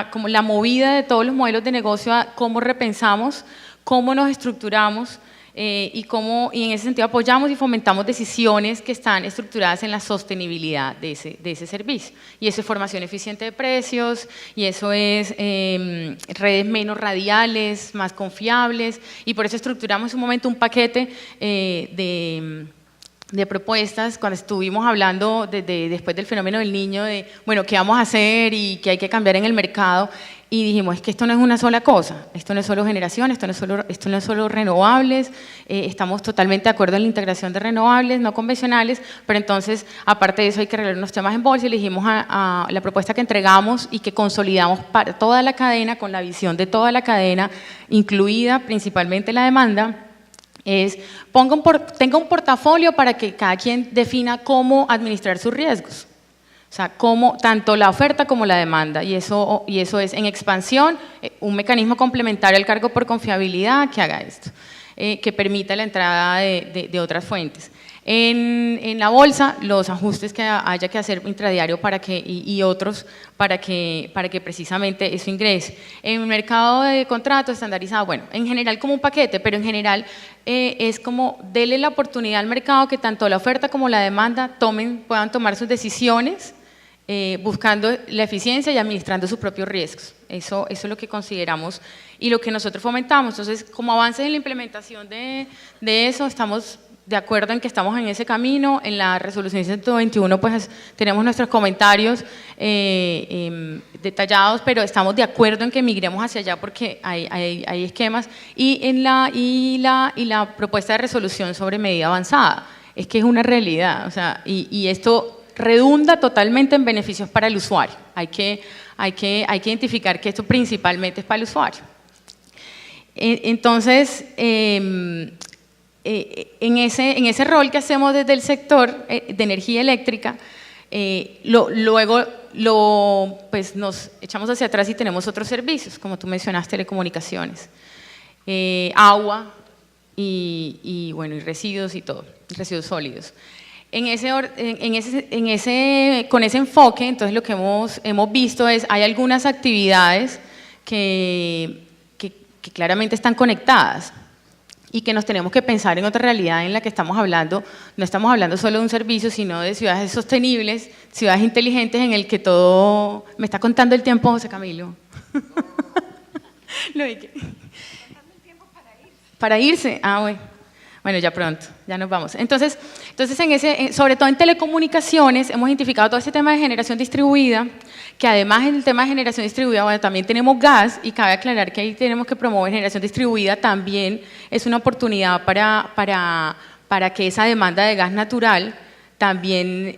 Speaker 7: como la movida de todos los modelos de negocio a cómo repensamos, cómo nos estructuramos, y en ese sentido apoyamos y fomentamos decisiones que están estructuradas en la sostenibilidad de ese servicio. Y eso es formación eficiente de precios, y eso es redes menos radiales, más confiables, y por eso estructuramos en un momento un paquete de propuestas cuando estuvimos hablando después del fenómeno del niño, de bueno, qué vamos a hacer y qué hay que cambiar en el mercado. Y dijimos, es que esto no es una sola cosa, esto no es solo generación, esto no es solo renovables, estamos totalmente de acuerdo en la integración de renovables, no convencionales, pero entonces, aparte de eso, hay que arreglar unos temas en bolsa, y le dijimos a la propuesta que entregamos y que consolidamos para toda la cadena, con la visión de toda la cadena, incluida principalmente la demanda, es tenga un portafolio para que cada quien defina cómo administrar sus riesgos. O sea, tanto la oferta como la demanda, y eso es en expansión, un mecanismo complementario al cargo por confiabilidad que haga esto, que permita la entrada de otras fuentes. en la bolsa, los ajustes que haya que hacer intradiario y otros para que precisamente eso ingrese. En el mercado de contratos estandarizado, bueno, en general como un paquete, pero en general es como dele la oportunidad al mercado que tanto la oferta como la demanda puedan tomar sus decisiones buscando la eficiencia y administrando sus propios riesgos. Eso es lo que consideramos y lo que nosotros fomentamos. Entonces, como avances en la implementación de eso, estamos de acuerdo en que estamos en ese camino. En la resolución 121 pues tenemos nuestros comentarios detallados, pero estamos de acuerdo en que migremos hacia allá porque hay esquemas. Y la propuesta de resolución sobre medida avanzada, es que es una realidad, o sea, y esto redunda totalmente en beneficios para el usuario. Hay que identificar que esto principalmente es para el usuario. Entonces, en ese rol que hacemos desde el sector de energía eléctrica, luego pues nos echamos hacia atrás y tenemos otros servicios, como tú mencionaste, telecomunicaciones, agua y residuos y todo, residuos sólidos. Con ese enfoque, entonces lo que hemos visto es, hay algunas actividades que claramente están conectadas y que nos tenemos que pensar en otra realidad en la que estamos hablando. No estamos hablando solo de un servicio, sino de ciudades sostenibles, ciudades inteligentes en el que todo… ¿Me está contando el tiempo, José Camilo? No, ¿y qué? Para irse. Ah, bueno. Bueno, ya pronto, ya nos vamos. Entonces sobre todo en telecomunicaciones, hemos identificado todo este tema de generación distribuida, que además en el tema de generación distribuida, bueno, también tenemos gas, y cabe aclarar que ahí tenemos que promover generación distribuida, también es una oportunidad para que esa demanda de gas natural también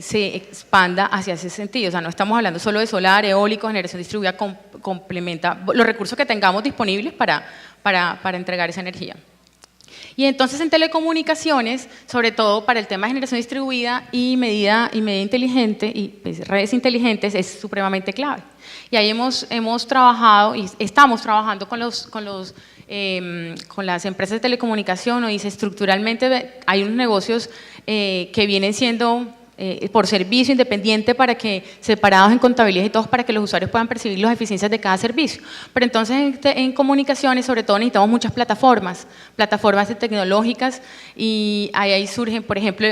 Speaker 7: se expanda hacia ese sentido. O sea, no estamos hablando solo de solar, eólico, generación distribuida complementa los recursos que tengamos disponibles para entregar esa energía. Y entonces en telecomunicaciones, sobre todo para el tema de generación distribuida y medida inteligente y pues, redes inteligentes es supremamente clave. Y ahí hemos trabajado y estamos trabajando con las empresas de telecomunicación. Dice, estructuralmente hay unos negocios que vienen siendo por servicio independiente para que separados en contabilidad y todos para que los usuarios puedan percibir las eficiencias de cada servicio. Pero entonces en comunicaciones sobre todo necesitamos muchas plataformas tecnológicas y ahí surgen, por ejemplo,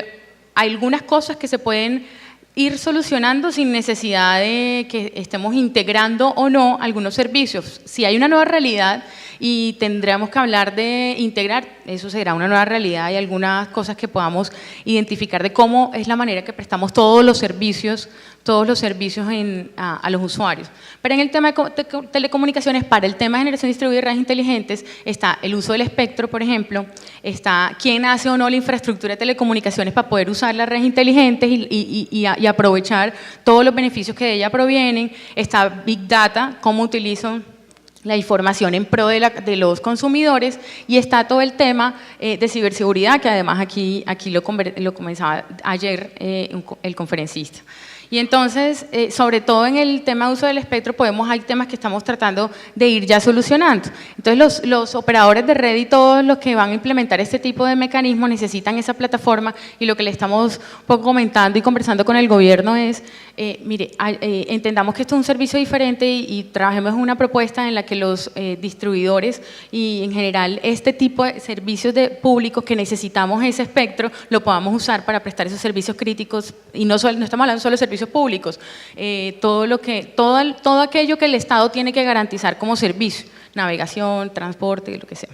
Speaker 7: algunas cosas que se pueden ir solucionando sin necesidad de que estemos integrando o no algunos servicios. Si hay una nueva realidad y tendríamos que hablar de integrar, eso será una nueva realidad. Hay algunas cosas que podamos identificar de cómo es la manera que prestamos todos los servicios a los usuarios. Pero en el tema de telecomunicaciones, para el tema de generación distribuida y redes inteligentes, está el uso del espectro, por ejemplo, está quién hace o no la infraestructura de telecomunicaciones para poder usar las redes inteligentes y aprovechar todos los beneficios que de ella provienen, está Big Data, cómo utilizo la información en pro de los consumidores, y está todo el tema de ciberseguridad, que además aquí lo comenzaba ayer el conferencista. Y entonces, sobre todo en el tema de uso del espectro, hay temas que estamos tratando de ir ya solucionando. Entonces, los operadores de red y todos los que van a implementar este tipo de mecanismos necesitan esa plataforma, y lo que le estamos un poco comentando y conversando con el gobierno es, mire, entendamos que esto es un servicio diferente y trabajemos en una propuesta en la que los distribuidores y en general este tipo de servicios públicos que necesitamos ese espectro lo podamos usar para prestar esos servicios críticos, y no estamos hablando solo de servicios públicos, todo aquello que el Estado tiene que garantizar como servicio, navegación, transporte, lo que sea.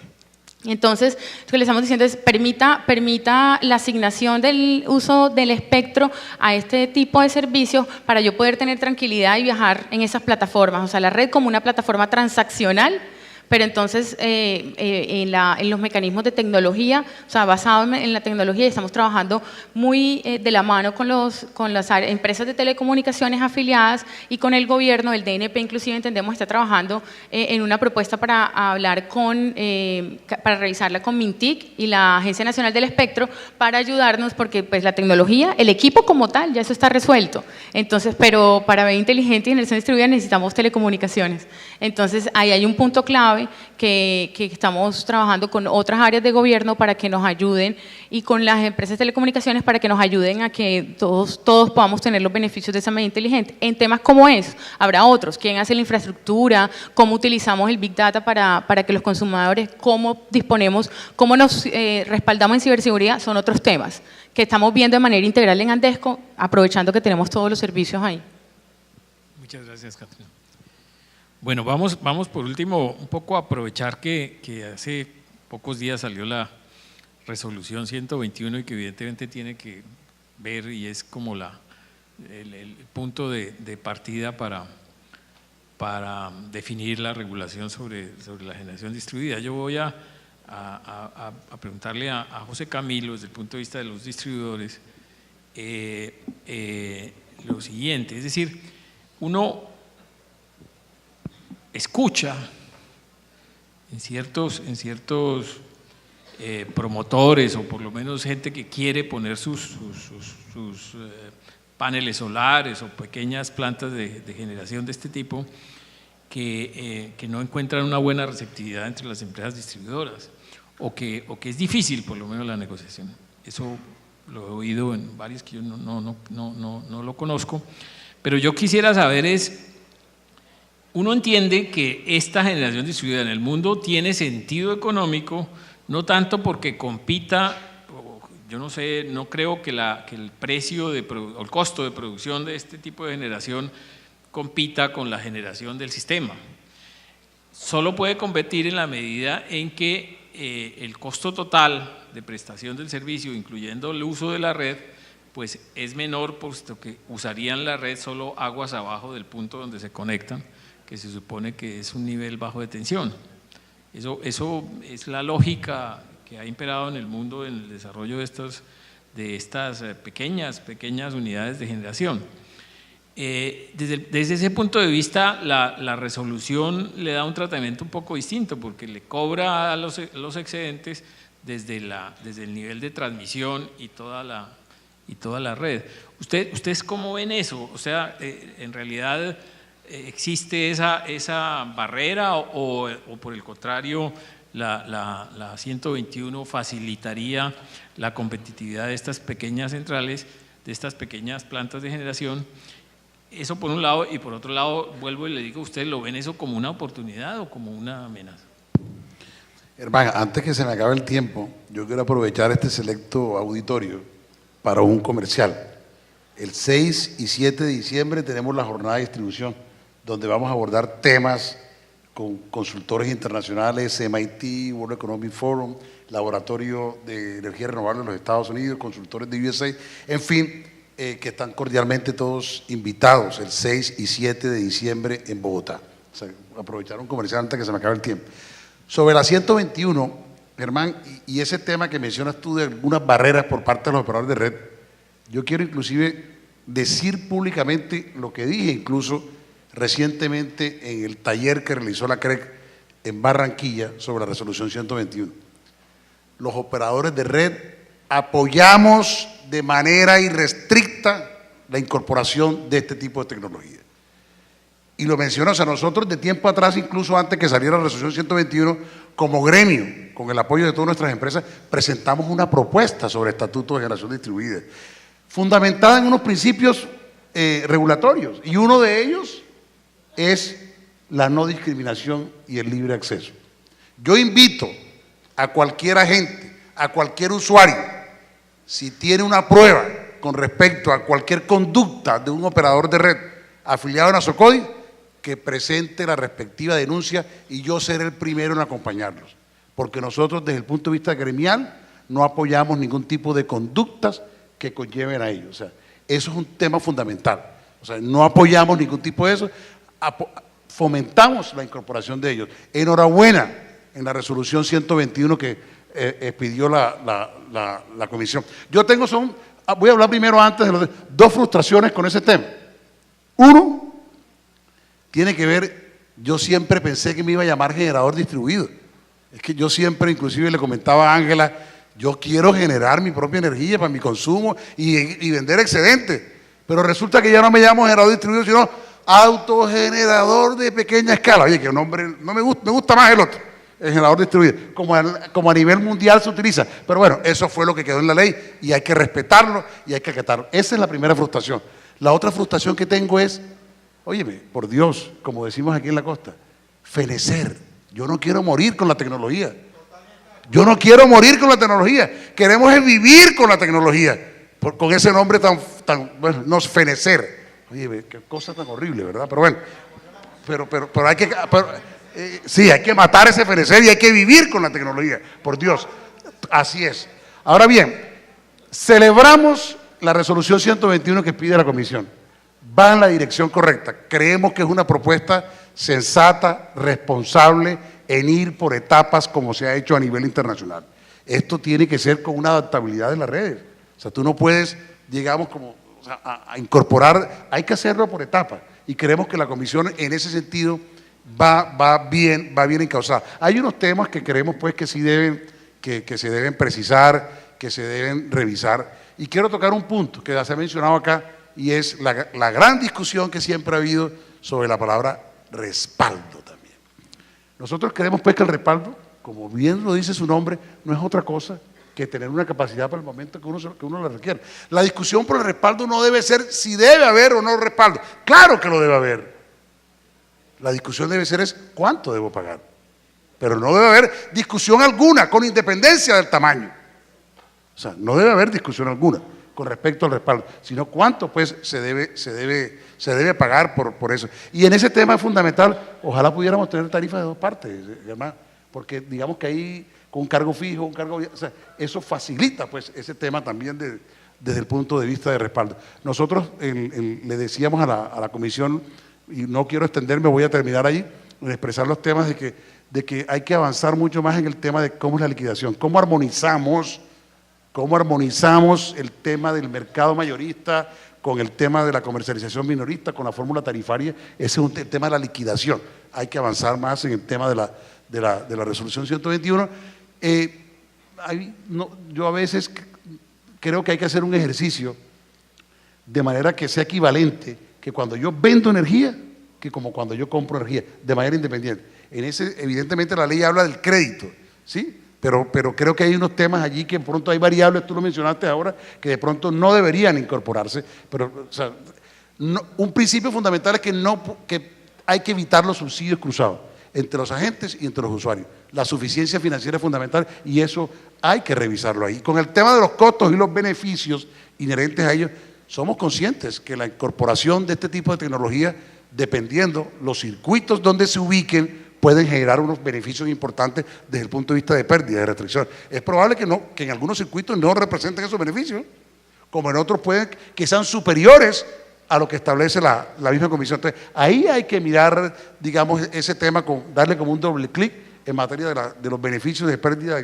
Speaker 7: Entonces, lo que le estamos diciendo es permita la asignación del uso del espectro a este tipo de servicios para yo poder tener tranquilidad y viajar en esas plataformas, o sea, la red como una plataforma transaccional, pero entonces en los mecanismos de tecnología, o sea, basado en la tecnología, estamos trabajando muy de la mano con las empresas de telecomunicaciones afiliadas y con el gobierno. El DNP inclusive entendemos está trabajando en una propuesta para hablar para revisarla con Mintic y la Agencia Nacional del Espectro para ayudarnos, porque pues la tecnología, el equipo como tal, ya eso está resuelto. Entonces, pero para ver inteligente y generación distribuida necesitamos telecomunicaciones. Entonces, ahí hay un punto clave sabe que estamos trabajando con otras áreas de gobierno para que nos ayuden y con las empresas de telecomunicaciones para que nos ayuden a que todos podamos tener los beneficios de esa medida inteligente. En temas como es, habrá otros, quién hace la infraestructura, cómo utilizamos el Big Data para que los consumidores, cómo disponemos, cómo nos respaldamos en ciberseguridad, son otros temas que estamos viendo de manera integral en Andesco, aprovechando que tenemos todos los servicios ahí.
Speaker 2: Muchas gracias, Catrina. Bueno, vamos por último un poco a aprovechar que hace pocos días salió la resolución 121 y que evidentemente tiene que ver y es como el punto de partida para definir la regulación sobre la generación distribuida. Yo voy a preguntarle a José Camilo desde el punto de vista de los distribuidores lo siguiente, es decir, uno escucha en ciertos promotores o por lo menos gente que quiere poner sus paneles solares o pequeñas plantas de generación de este tipo que no encuentran una buena receptividad entre las empresas distribuidoras o que es difícil por lo menos la negociación. Eso lo he oído en varios que yo no lo conozco, pero yo quisiera saber uno entiende que esta generación distribuida en el mundo tiene sentido económico, no tanto porque compita, yo no sé, no creo que el precio o el costo de producción de este tipo de generación compita con la generación del sistema. Solo puede competir en la medida en que el costo total de prestación del servicio, incluyendo el uso de la red, pues es menor, puesto que usarían la red solo aguas abajo del punto donde se conectan, que se supone que es un nivel bajo de tensión. Eso es la lógica que ha imperado en el mundo en el desarrollo de estas pequeñas unidades de generación. Desde ese punto de vista, la resolución le da un tratamiento un poco distinto, porque le cobra a los excedentes desde el nivel de transmisión y toda la red. ¿Ustedes cómo ven eso? O sea, en realidad ¿existe esa barrera o por el contrario la 121 facilitaría la competitividad de estas pequeñas centrales, de estas pequeñas plantas de generación? Eso por un lado, y por otro lado vuelvo y le digo, ¿ustedes lo ven eso como una oportunidad o como una amenaza?
Speaker 3: Hermano, antes que se me acabe el tiempo, yo quiero aprovechar este selecto auditorio para un comercial. El 6 y 7 de diciembre tenemos la jornada de distribución, donde vamos a abordar temas con consultores internacionales, MIT, World Economic Forum, Laboratorio de Energía Renovable de los Estados Unidos, consultores de USA, en fin, que están cordialmente todos invitados el 6 y 7 de diciembre en Bogotá. O sea, aprovechar un comercial antes que se me acabe el tiempo. Sobre la 121, Germán, y ese tema que mencionas tú de algunas barreras por parte de los operadores de red, yo quiero inclusive decir públicamente lo que dije incluso recientemente en el taller que realizó la CREC en Barranquilla sobre la resolución 121. Los operadores de red apoyamos de manera irrestricta la incorporación de este tipo de tecnología. Y lo menciono, o sea, nosotros de tiempo atrás, incluso antes que saliera la resolución 121, como gremio, con el apoyo de todas nuestras empresas, presentamos una propuesta sobre estatuto de generación distribuida, fundamentada en unos principios regulatorios, y uno de ellos es la no discriminación y el libre acceso. Yo invito a cualquier agente, a cualquier usuario, si tiene una prueba con respecto a cualquier conducta de un operador de red afiliado a Nasocodi, que presente la respectiva denuncia y yo seré el primero en acompañarlos, porque nosotros desde el punto de vista gremial no apoyamos ningún tipo de conductas que conlleven a ello. O sea, eso es un tema fundamental. O sea, no apoyamos ningún tipo de eso, fomentamos la incorporación de ellos. Enhorabuena en la resolución 121 que pidió la comisión. Yo tengo, voy a hablar primero antes de dos frustraciones con ese tema. Uno, tiene que ver, yo siempre pensé que me iba a llamar generador distribuido. Es que yo siempre, inclusive le comentaba a Ángela, yo quiero generar mi propia energía para mi consumo y vender excedentes. Pero resulta que ya no me llamo generador distribuido, sino autogenerador de pequeña escala. Oye, que un nombre, no me gusta más el otro, el generador distribuido, como a nivel mundial se utiliza. Pero bueno, eso fue lo que quedó en la ley y hay que respetarlo y hay que acatarlo. Esa es la primera frustración. La otra frustración que tengo es, óyeme, por Dios, como decimos aquí en la costa, fenecer. Yo no quiero morir con la tecnología. Yo no quiero morir con la tecnología. Queremos es vivir con la tecnología. Con ese nombre tan bueno, nos fenecer. Oye, qué cosa tan horrible, ¿verdad? Pero bueno, pero hay que, sí, hay que matar ese fenecer y hay que vivir con la tecnología, por Dios, así es. Ahora bien, celebramos la resolución 121 que pide la comisión, va en la dirección correcta, creemos que es una propuesta sensata, responsable, en ir por etapas como se ha hecho a nivel internacional. Esto tiene que ser con una adaptabilidad de las redes, o sea, tú no puedes, digamos, como a incorporar, hay que hacerlo por etapas y creemos que la comisión en ese sentido va bien encauzada. Hay unos temas que creemos pues que sí deben, que se deben precisar, que se deben revisar y quiero tocar un punto que ya se ha mencionado acá y es la gran discusión que siempre ha habido sobre la palabra respaldo también. Nosotros creemos pues que el respaldo, como bien lo dice su nombre, no es otra cosa que tener una capacidad para el momento que uno la requiere. La discusión por el respaldo no debe ser si debe haber o no respaldo. Claro que lo debe haber. La discusión debe ser es cuánto debo pagar. Pero no debe haber discusión alguna con independencia del tamaño. O sea, no debe haber discusión alguna con respecto al respaldo, sino cuánto pues se debe pagar por eso. Y en ese tema es fundamental, ojalá pudiéramos tener tarifas de dos partes, además, porque digamos que ahí con un cargo fijo, o sea, eso facilita pues ese tema también desde el punto de vista de respaldo. Nosotros le decíamos a la comisión, y no quiero extenderme, voy a terminar ahí, en expresar los temas de que hay que avanzar mucho más en el tema de cómo es la liquidación, cómo armonizamos el tema del mercado mayorista con el tema de la comercialización minorista, con la fórmula tarifaria. Ese es el tema de la liquidación. Hay que avanzar más en el tema de la resolución 121. Yo a veces creo que hay que hacer un ejercicio de manera que sea equivalente que cuando yo vendo energía, que como cuando yo compro energía, de manera independiente. Evidentemente la ley habla del crédito, ¿sí? Pero creo que hay unos temas allí que de pronto hay variables, tú lo mencionaste ahora, que de pronto no deberían incorporarse, pero o sea, un principio fundamental es que hay que evitar los subsidios cruzados entre los agentes y entre los usuarios. La suficiencia financiera es fundamental y eso hay que revisarlo ahí. Con el tema de los costos y los beneficios inherentes a ellos, somos conscientes que la incorporación de este tipo de tecnología, dependiendo los circuitos donde se ubiquen, pueden generar unos beneficios importantes desde el punto de vista de pérdida, de restricción. Es probable que en algunos circuitos no representen esos beneficios, como en otros pueden que sean superiores a lo que establece la misma comisión. Entonces, ahí hay que mirar, digamos, ese tema, darle como un doble clic en materia de los beneficios de pérdida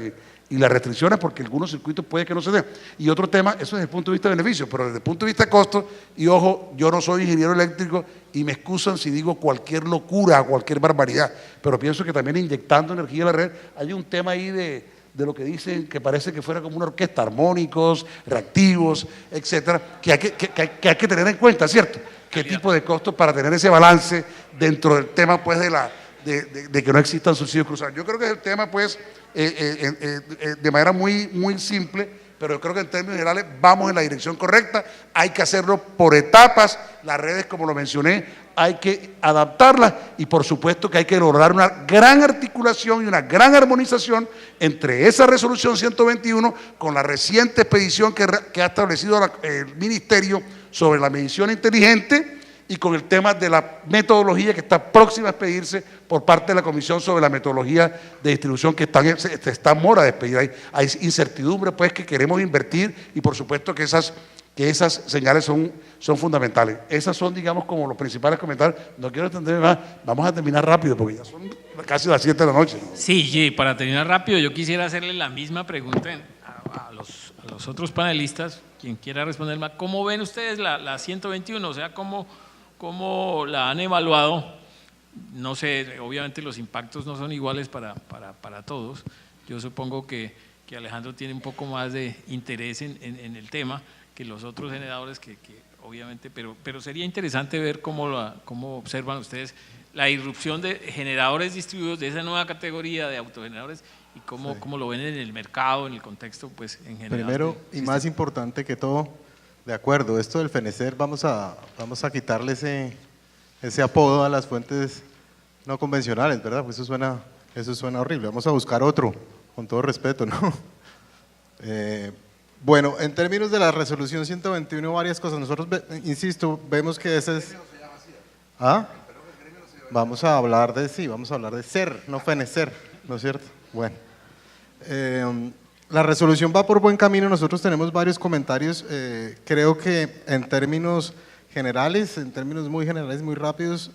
Speaker 3: y las restricciones, porque algunos circuitos puede que no se den. Y otro tema, eso desde el punto de vista de beneficio, pero desde el punto de vista de costo, y ojo, yo no soy ingeniero eléctrico y me excusan si digo cualquier locura, cualquier barbaridad, pero pienso que también inyectando energía a la red, hay un tema ahí de lo que dicen, que parece que fuera como una orquesta, armónicos, reactivos, etcétera, que hay que tener en cuenta, ¿cierto? ¿Qué tipo de costos para tener ese balance dentro del tema, pues, de que no existan subsidios cruzados? Yo creo que es el tema, pues, de manera muy, muy simple, pero yo creo que en términos generales vamos en la dirección correcta, hay que hacerlo por etapas, las redes, como lo mencioné, hay que adaptarlas y por supuesto que hay que lograr una gran articulación y una gran armonización entre esa resolución 121 con la reciente expedición que ha establecido el Ministerio sobre la medición inteligente y con el tema de la metodología que está próxima a expedirse por parte de la Comisión sobre la metodología de distribución que está en mora de expedir. Hay incertidumbre pues que queremos invertir y por supuesto que esas señales son fundamentales. Esas son, digamos, como los principales comentarios. No quiero extenderme más, vamos a terminar rápido porque ya son casi las 7 de la noche.
Speaker 2: Sí, para terminar rápido, yo quisiera hacerle la misma pregunta a los otros panelistas, quien quiera responder más. ¿Cómo ven ustedes la 121? O sea, ¿cómo la han evaluado? No sé, obviamente los impactos no son iguales para todos. Yo supongo que Alejandro tiene un poco más de interés en el tema que los otros generadores que obviamente, pero sería interesante ver cómo observan ustedes la irrupción de generadores distribuidos de esa nueva categoría de autogeneradores y cómo lo ven en el mercado, en el contexto, pues, en general.
Speaker 6: Primero, y más importante que todo, de acuerdo, esto del FENECER, vamos a quitarle ese apodo a las fuentes no convencionales, ¿verdad? Pues eso suena horrible. Vamos a buscar otro, con todo respeto, ¿no? Bueno, en términos de la resolución 121, varias cosas. Nosotros, insisto, vemos que ese es… ¿Ah? Vamos a hablar de CER, no FENECER, ¿no es cierto? Bueno, la resolución va por buen camino. Nosotros tenemos varios comentarios. Creo que en términos generales, en términos muy generales, muy rápidos,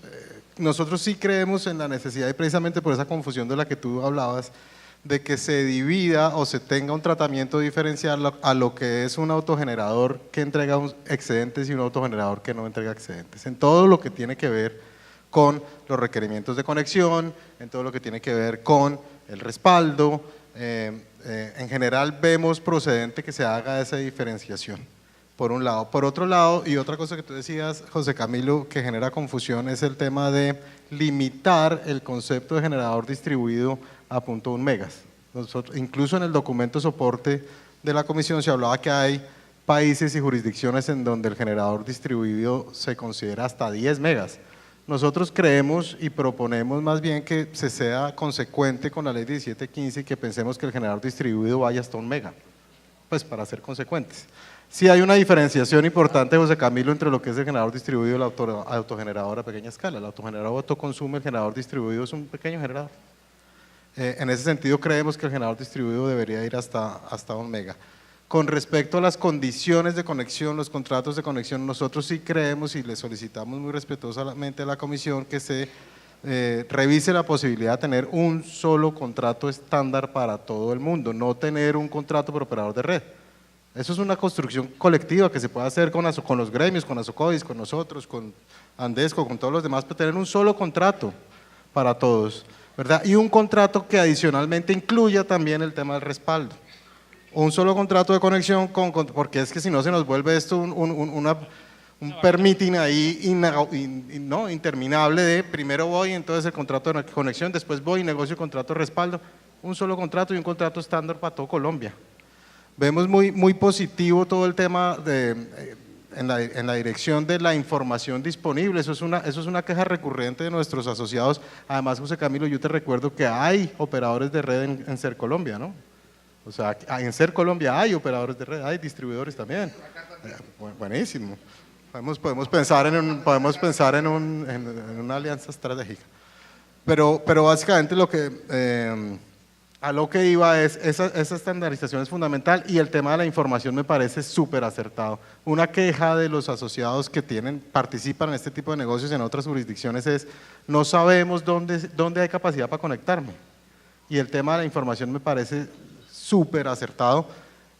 Speaker 6: nosotros sí creemos en la necesidad, y precisamente por esa confusión de la que tú hablabas, de que se divida o se tenga un tratamiento diferencial a lo que es un autogenerador que entrega excedentes y un autogenerador que no entrega excedentes, en todo lo que tiene que ver con los requerimientos de conexión, en todo lo que tiene que ver con el respaldo. En general vemos procedente que se haga esa diferenciación, por un lado. Por otro lado, y otra cosa que tú decías, José Camilo, que genera confusión, es el tema de limitar el concepto de generador distribuido a 0.1 megas. Incluso en el documento soporte de la comisión se hablaba que hay países y jurisdicciones en donde el generador distribuido se considera hasta 10 megas. Nosotros creemos y proponemos más bien que se sea consecuente con la ley 1715 y que pensemos que el generador distribuido vaya hasta 1 mega, pues para ser consecuentes. Sí hay una diferenciación importante, José Camilo, entre lo que es el generador distribuido y el autogenerador a pequeña escala. El autogenerador autoconsumo, el generador distribuido es un pequeño generador. En ese sentido creemos que el generador distribuido debería ir hasta 1 mega. Con respecto a las condiciones de conexión, los contratos de conexión, nosotros sí creemos y le solicitamos muy respetuosamente a la comisión que se revise la posibilidad de tener un solo contrato estándar para todo el mundo, no tener un contrato por operador de red. Eso es una construcción colectiva que se puede hacer con los gremios, con Asocodis, con nosotros, con Andesco, con todos los demás, pero tener un solo contrato para todos, ¿verdad? Y un contrato que adicionalmente incluya también el tema del respaldo. Un solo contrato de conexión, porque es que si no se nos vuelve esto un permitting ahí interminable de primero voy, entonces el contrato de conexión, después voy y negocio el contrato de respaldo. Un solo contrato y un contrato estándar para todo Colombia. Vemos muy positivo todo el tema en la dirección de la información disponible. Eso es una queja recurrente de nuestros asociados. Además, José Camilo, yo te recuerdo que hay operadores de red en CER Colombia, ¿no? O sea, en CER Colombia hay operadores de red, hay distribuidores también. Buenísimo. Podemos pensar en una alianza estratégica. Pero básicamente a lo que iba es, esa estandarización es fundamental y el tema de la información me parece súper acertado. Una queja de los asociados que participan en este tipo de negocios en otras jurisdicciones es, no sabemos dónde hay capacidad para conectarme. Y el tema de la información me parece súper acertado.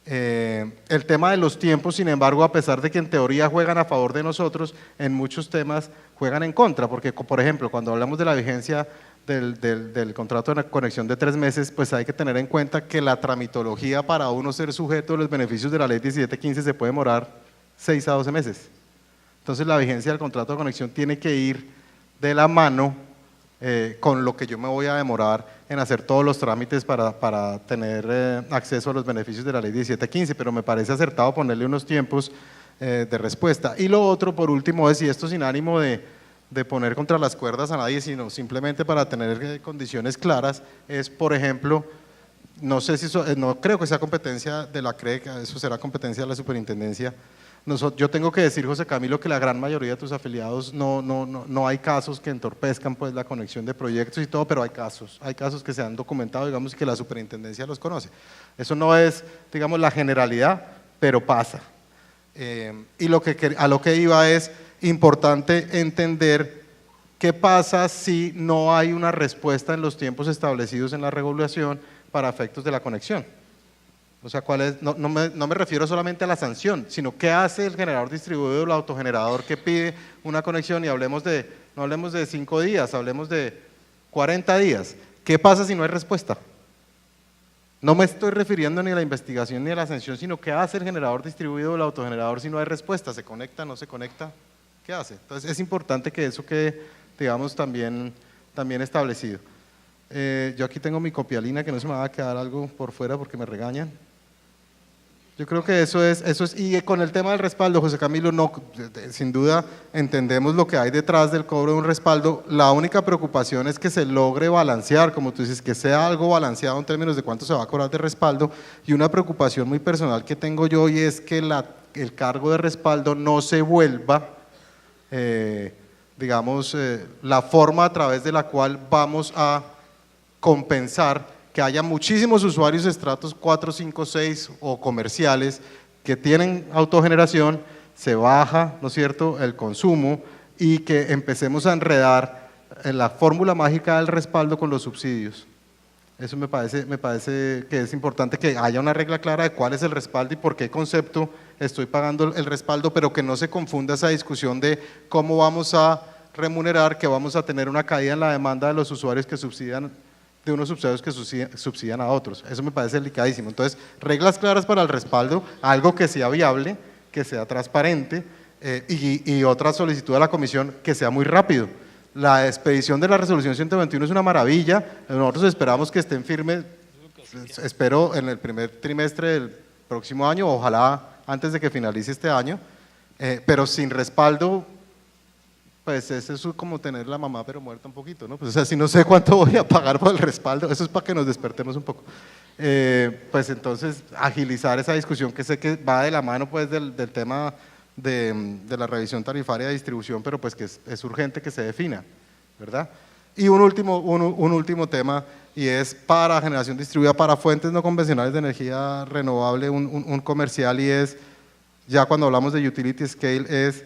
Speaker 6: El tema de los tiempos, sin embargo, a pesar de que en teoría juegan a favor de nosotros, en muchos temas juegan en contra, porque por ejemplo, cuando hablamos de la vigencia del contrato de conexión de 3 meses, pues hay que tener en cuenta que la tramitología para uno ser sujeto de los beneficios de la ley 1715 se puede demorar 6 a 12 meses. Entonces la vigencia del contrato de conexión tiene que ir de la mano con lo que yo me voy a demorar en hacer todos los trámites para tener acceso a los beneficios de la ley 1715, pero me parece acertado ponerle unos tiempos de respuesta. Y lo otro, por último, es, y esto sin ánimo de poner contra las cuerdas a nadie, sino simplemente para tener condiciones claras, es, por ejemplo, no sé si no creo que sea competencia de la CREC, eso será competencia de la superintendencia. Yo tengo que decir, José Camilo, que la gran mayoría de tus afiliados no hay casos que entorpezcan pues la conexión de proyectos y todo, pero hay casos que se han documentado, digamos, que la superintendencia los conoce. Eso no es, digamos, la generalidad, pero pasa. Y a lo que iba es importante entender qué pasa si no hay una respuesta en los tiempos establecidos en la regulación para efectos de la conexión. O sea, no me refiero solamente a la sanción, sino qué hace el generador distribuido o el autogenerador que pide una conexión y no hablemos de 5 días, hablemos de 40 días. ¿Qué pasa si no hay respuesta? No me estoy refiriendo ni a la investigación ni a la ascensión, sino qué hace el generador distribuido o el autogenerador si no hay respuesta, ¿se conecta, no se conecta? ¿Qué hace? Entonces es importante que eso quede, digamos, también establecido. Yo aquí tengo mi copialina, que no se me va a quedar algo por fuera porque me regañan. Yo creo que eso es, y con el tema del respaldo, José Camilo, no, sin duda entendemos lo que hay detrás del cobro de un respaldo. La única preocupación es que se logre balancear, como tú dices, que sea algo balanceado en términos de cuánto se va a cobrar de respaldo, y una preocupación muy personal que tengo yo, y es que el cargo de respaldo no se vuelva, digamos, la forma a través de la cual vamos a compensar que haya muchísimos usuarios de estratos 4, 5, 6 o comerciales que tienen autogeneración, se baja, ¿no es cierto?, el consumo, y que empecemos a enredar en la fórmula mágica del respaldo con los subsidios. Eso me parece que es importante que haya una regla clara de cuál es el respaldo y por qué concepto estoy pagando el respaldo, pero que no se confunda esa discusión de cómo vamos a remunerar, que vamos a tener una caída en la demanda de los usuarios que subsidian, de unos subsidios que subsidian a otros. Eso me parece delicadísimo. Entonces, reglas claras para el respaldo, algo que sea viable, que sea transparente, y otra solicitud a la comisión que sea muy rápido. La expedición de la resolución 121 es una maravilla, nosotros esperamos que estén firmes, espero en el primer trimestre del próximo año, ojalá antes de que finalice este año, pero sin respaldo, pues eso es como tener la mamá pero muerta un poquito, ¿no? Pues, o sea, si no sé cuánto voy a pagar por el respaldo, eso es para que nos despertemos un poco. Pues entonces agilizar esa discusión que sé que va de la mano pues del tema de la revisión tarifaria de distribución, pero pues que es urgente que se defina, ¿verdad? Y un último tema, y es para generación distribuida para fuentes no convencionales de energía renovable, un comercial, y es, ya cuando hablamos de utility scale, es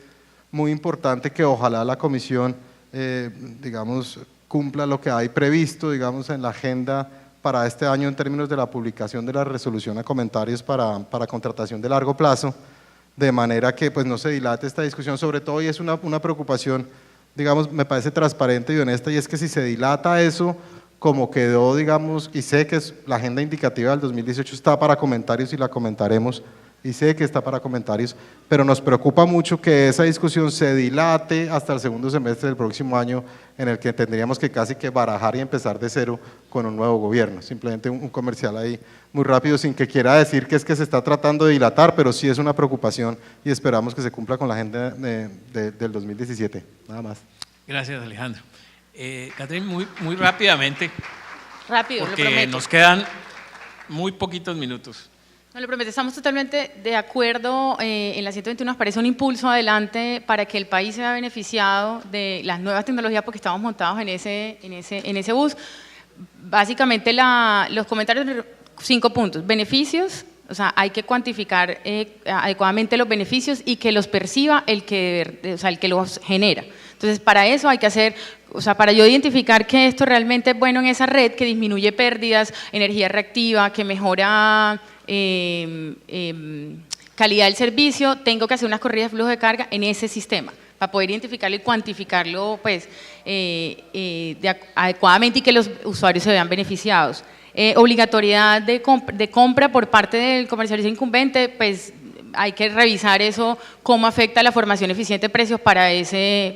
Speaker 6: muy importante que ojalá la comisión, digamos, cumpla lo que hay previsto, digamos, en la agenda para este año en términos de la publicación de la resolución a comentarios para contratación de largo plazo, de manera que pues no se dilate esta discusión, sobre todo, y es una preocupación, digamos, me parece transparente y honesta, y es que si se dilata eso, como quedó, digamos, y sé que la agenda indicativa del 2018 está para comentarios y la comentaremos, y sé que está para comentarios, pero nos preocupa mucho que esa discusión se dilate hasta el segundo semestre del próximo año, en el que tendríamos que casi que barajar y empezar de cero con un nuevo gobierno. Simplemente un comercial ahí muy rápido, sin que quiera decir que es que se está tratando de dilatar, pero sí es una preocupación y esperamos que se cumpla con la agenda del 2017, nada más.
Speaker 2: Gracias, Alejandro. Catherine, muy rápidamente,
Speaker 7: Rápido, lo
Speaker 2: porque
Speaker 7: prometo.
Speaker 2: nos quedan muy poquitos minutos.
Speaker 7: No, lo prometo, estamos totalmente de acuerdo. En la 121 nos parece un impulso adelante para que el país se vea beneficiado de las nuevas tecnologías, porque estamos montados en ese bus. Básicamente los comentarios, 5 puntos. Beneficios, o sea, hay que cuantificar adecuadamente los beneficios y que los perciba el que los genera. Entonces, para eso hay que hacer, o sea, para yo identificar que esto realmente es bueno en esa red, que disminuye pérdidas, energía reactiva, que mejora calidad del servicio, tengo que hacer unas corridas de flujo de carga en ese sistema para poder identificarlo y cuantificarlo pues, adecuadamente y que los usuarios se vean beneficiados. Obligatoriedad de compra por parte del comercializador incumbente, pues hay que revisar eso, cómo afecta la formación eficiente de precios para ese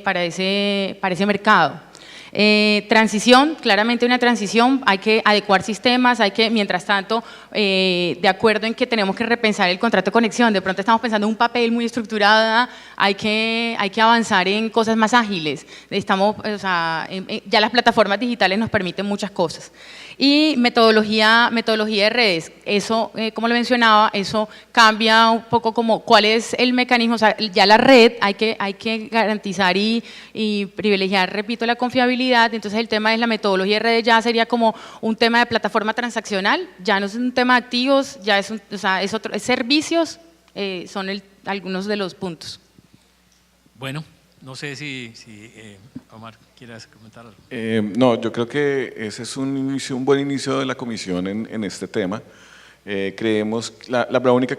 Speaker 7: mercado. Transición, claramente una transición, hay que adecuar sistemas, hay que, mientras tanto, de acuerdo en que tenemos que repensar el contrato de conexión, de pronto estamos pensando en un papel muy estructurado, hay que avanzar en cosas más ágiles, ya las plataformas digitales nos permiten muchas cosas. Y metodología de redes, eso, como lo mencionaba, eso cambia un poco como cuál es el mecanismo, o sea, ya la red hay que garantizar y privilegiar, repito, la confiabilidad. Entonces el tema de la metodología de redes ya sería como un tema de plataforma transaccional, ya no es un tema de activos, ya es servicios, son algunos de los puntos.
Speaker 2: Bueno, no sé si Omar, ¿quieres comentar algo?
Speaker 5: No, yo creo que ese es un buen inicio de la comisión en este tema. Creemos, la única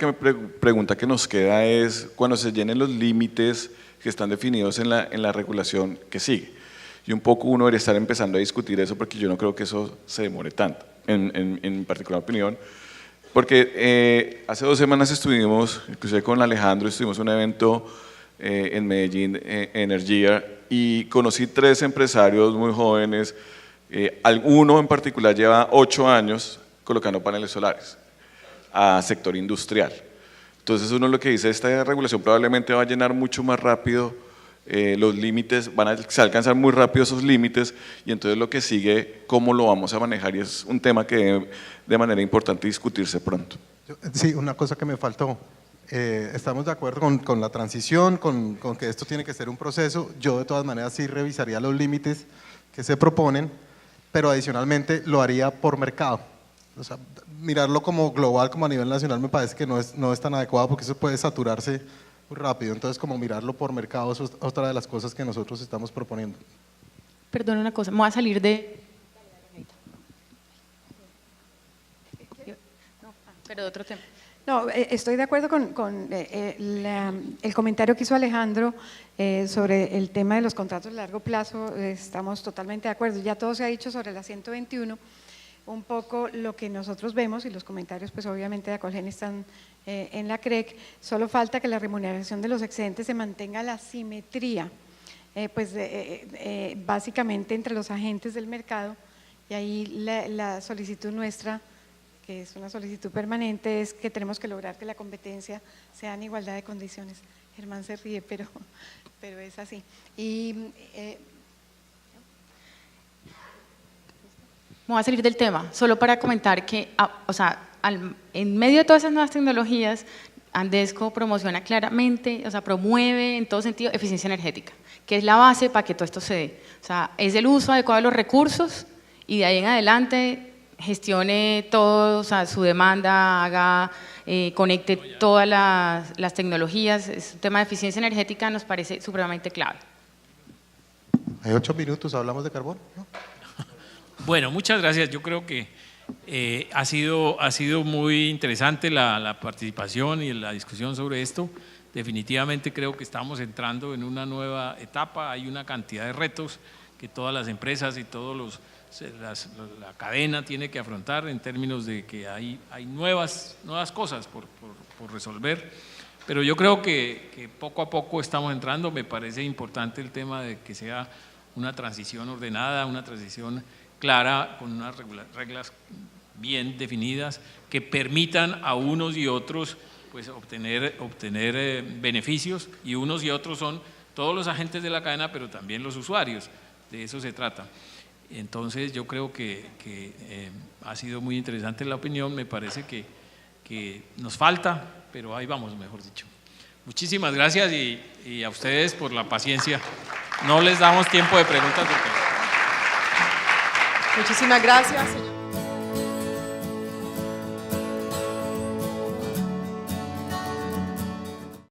Speaker 5: pregunta que nos queda es cuando se llenen los límites que están definidos en la regulación que sigue. y un poco uno debería estar empezando a discutir eso porque yo no creo que eso se demore tanto, en particular opinión. Porque hace 2 semanas estuvimos, inclusive con Alejandro, estuvimos en un evento en Medellín, Energía, y conocí 3 empresarios muy jóvenes. Uno en particular lleva 8 años colocando paneles solares a sector industrial. Entonces uno lo que dice, esta regulación probablemente va a llenar mucho más rápido los límites, se alcanzar muy rápido esos límites, y entonces lo que sigue, cómo lo vamos a manejar, y es un tema que debe de manera importante discutirse pronto.
Speaker 6: Sí, una cosa que me faltó. Estamos de acuerdo con la transición, con que esto tiene que ser un proceso. Yo de todas maneras sí revisaría los límites que se proponen, pero adicionalmente lo haría por mercado. O sea, mirarlo como global, como a nivel nacional, me parece que no es tan adecuado porque eso puede saturarse muy rápido. Entonces, como mirarlo por mercado, eso es otra de las cosas que nosotros estamos proponiendo.
Speaker 7: Perdón, una cosa, me voy a salir de… Pero de otro tema.
Speaker 4: No, estoy de acuerdo con el comentario que hizo Alejandro sobre el tema de los contratos de largo plazo. Estamos totalmente de acuerdo. Ya todo se ha dicho sobre la 121. Un poco lo que nosotros vemos, y los comentarios pues obviamente de Acolgen están en la CREC, solo falta que la remuneración de los excedentes se mantenga la simetría, básicamente entre los agentes del mercado, y ahí la solicitud nuestra, que es una solicitud permanente, es que tenemos que lograr que la competencia sea en igualdad de condiciones. Germán se ríe, pero es así. Y
Speaker 7: me voy a salir del tema, solo para comentar que, en medio de todas esas nuevas tecnologías, Andesco promociona claramente, promueve en todo sentido eficiencia energética, que es la base para que todo esto se dé. O sea, es el uso adecuado de los recursos y de ahí en adelante gestione todo, su demanda, conecte todas las tecnologías. Es un tema de eficiencia energética, nos parece supremamente clave.
Speaker 6: Hay 8 minutos, hablamos de carbón, ¿no?
Speaker 2: Bueno, muchas gracias. Yo creo que ha sido muy interesante la participación y la discusión sobre esto. Definitivamente creo que estamos entrando en una nueva etapa. Hay una cantidad de retos que todas las empresas y todos la cadena tiene que afrontar en términos de que hay nuevas cosas por resolver. Pero yo creo que poco a poco estamos entrando. Me parece importante el tema de que sea una transición ordenada, una transición clara, con unas reglas bien definidas que permitan a unos y otros pues obtener beneficios, y unos y otros son todos los agentes de la cadena, pero también los usuarios. De eso se trata. Entonces yo creo que ha sido muy interesante la opinión. Me parece que nos falta, pero ahí vamos, mejor dicho. Muchísimas gracias y a ustedes por la paciencia. No les damos tiempo de preguntas.
Speaker 1: Muchísimas gracias, señor.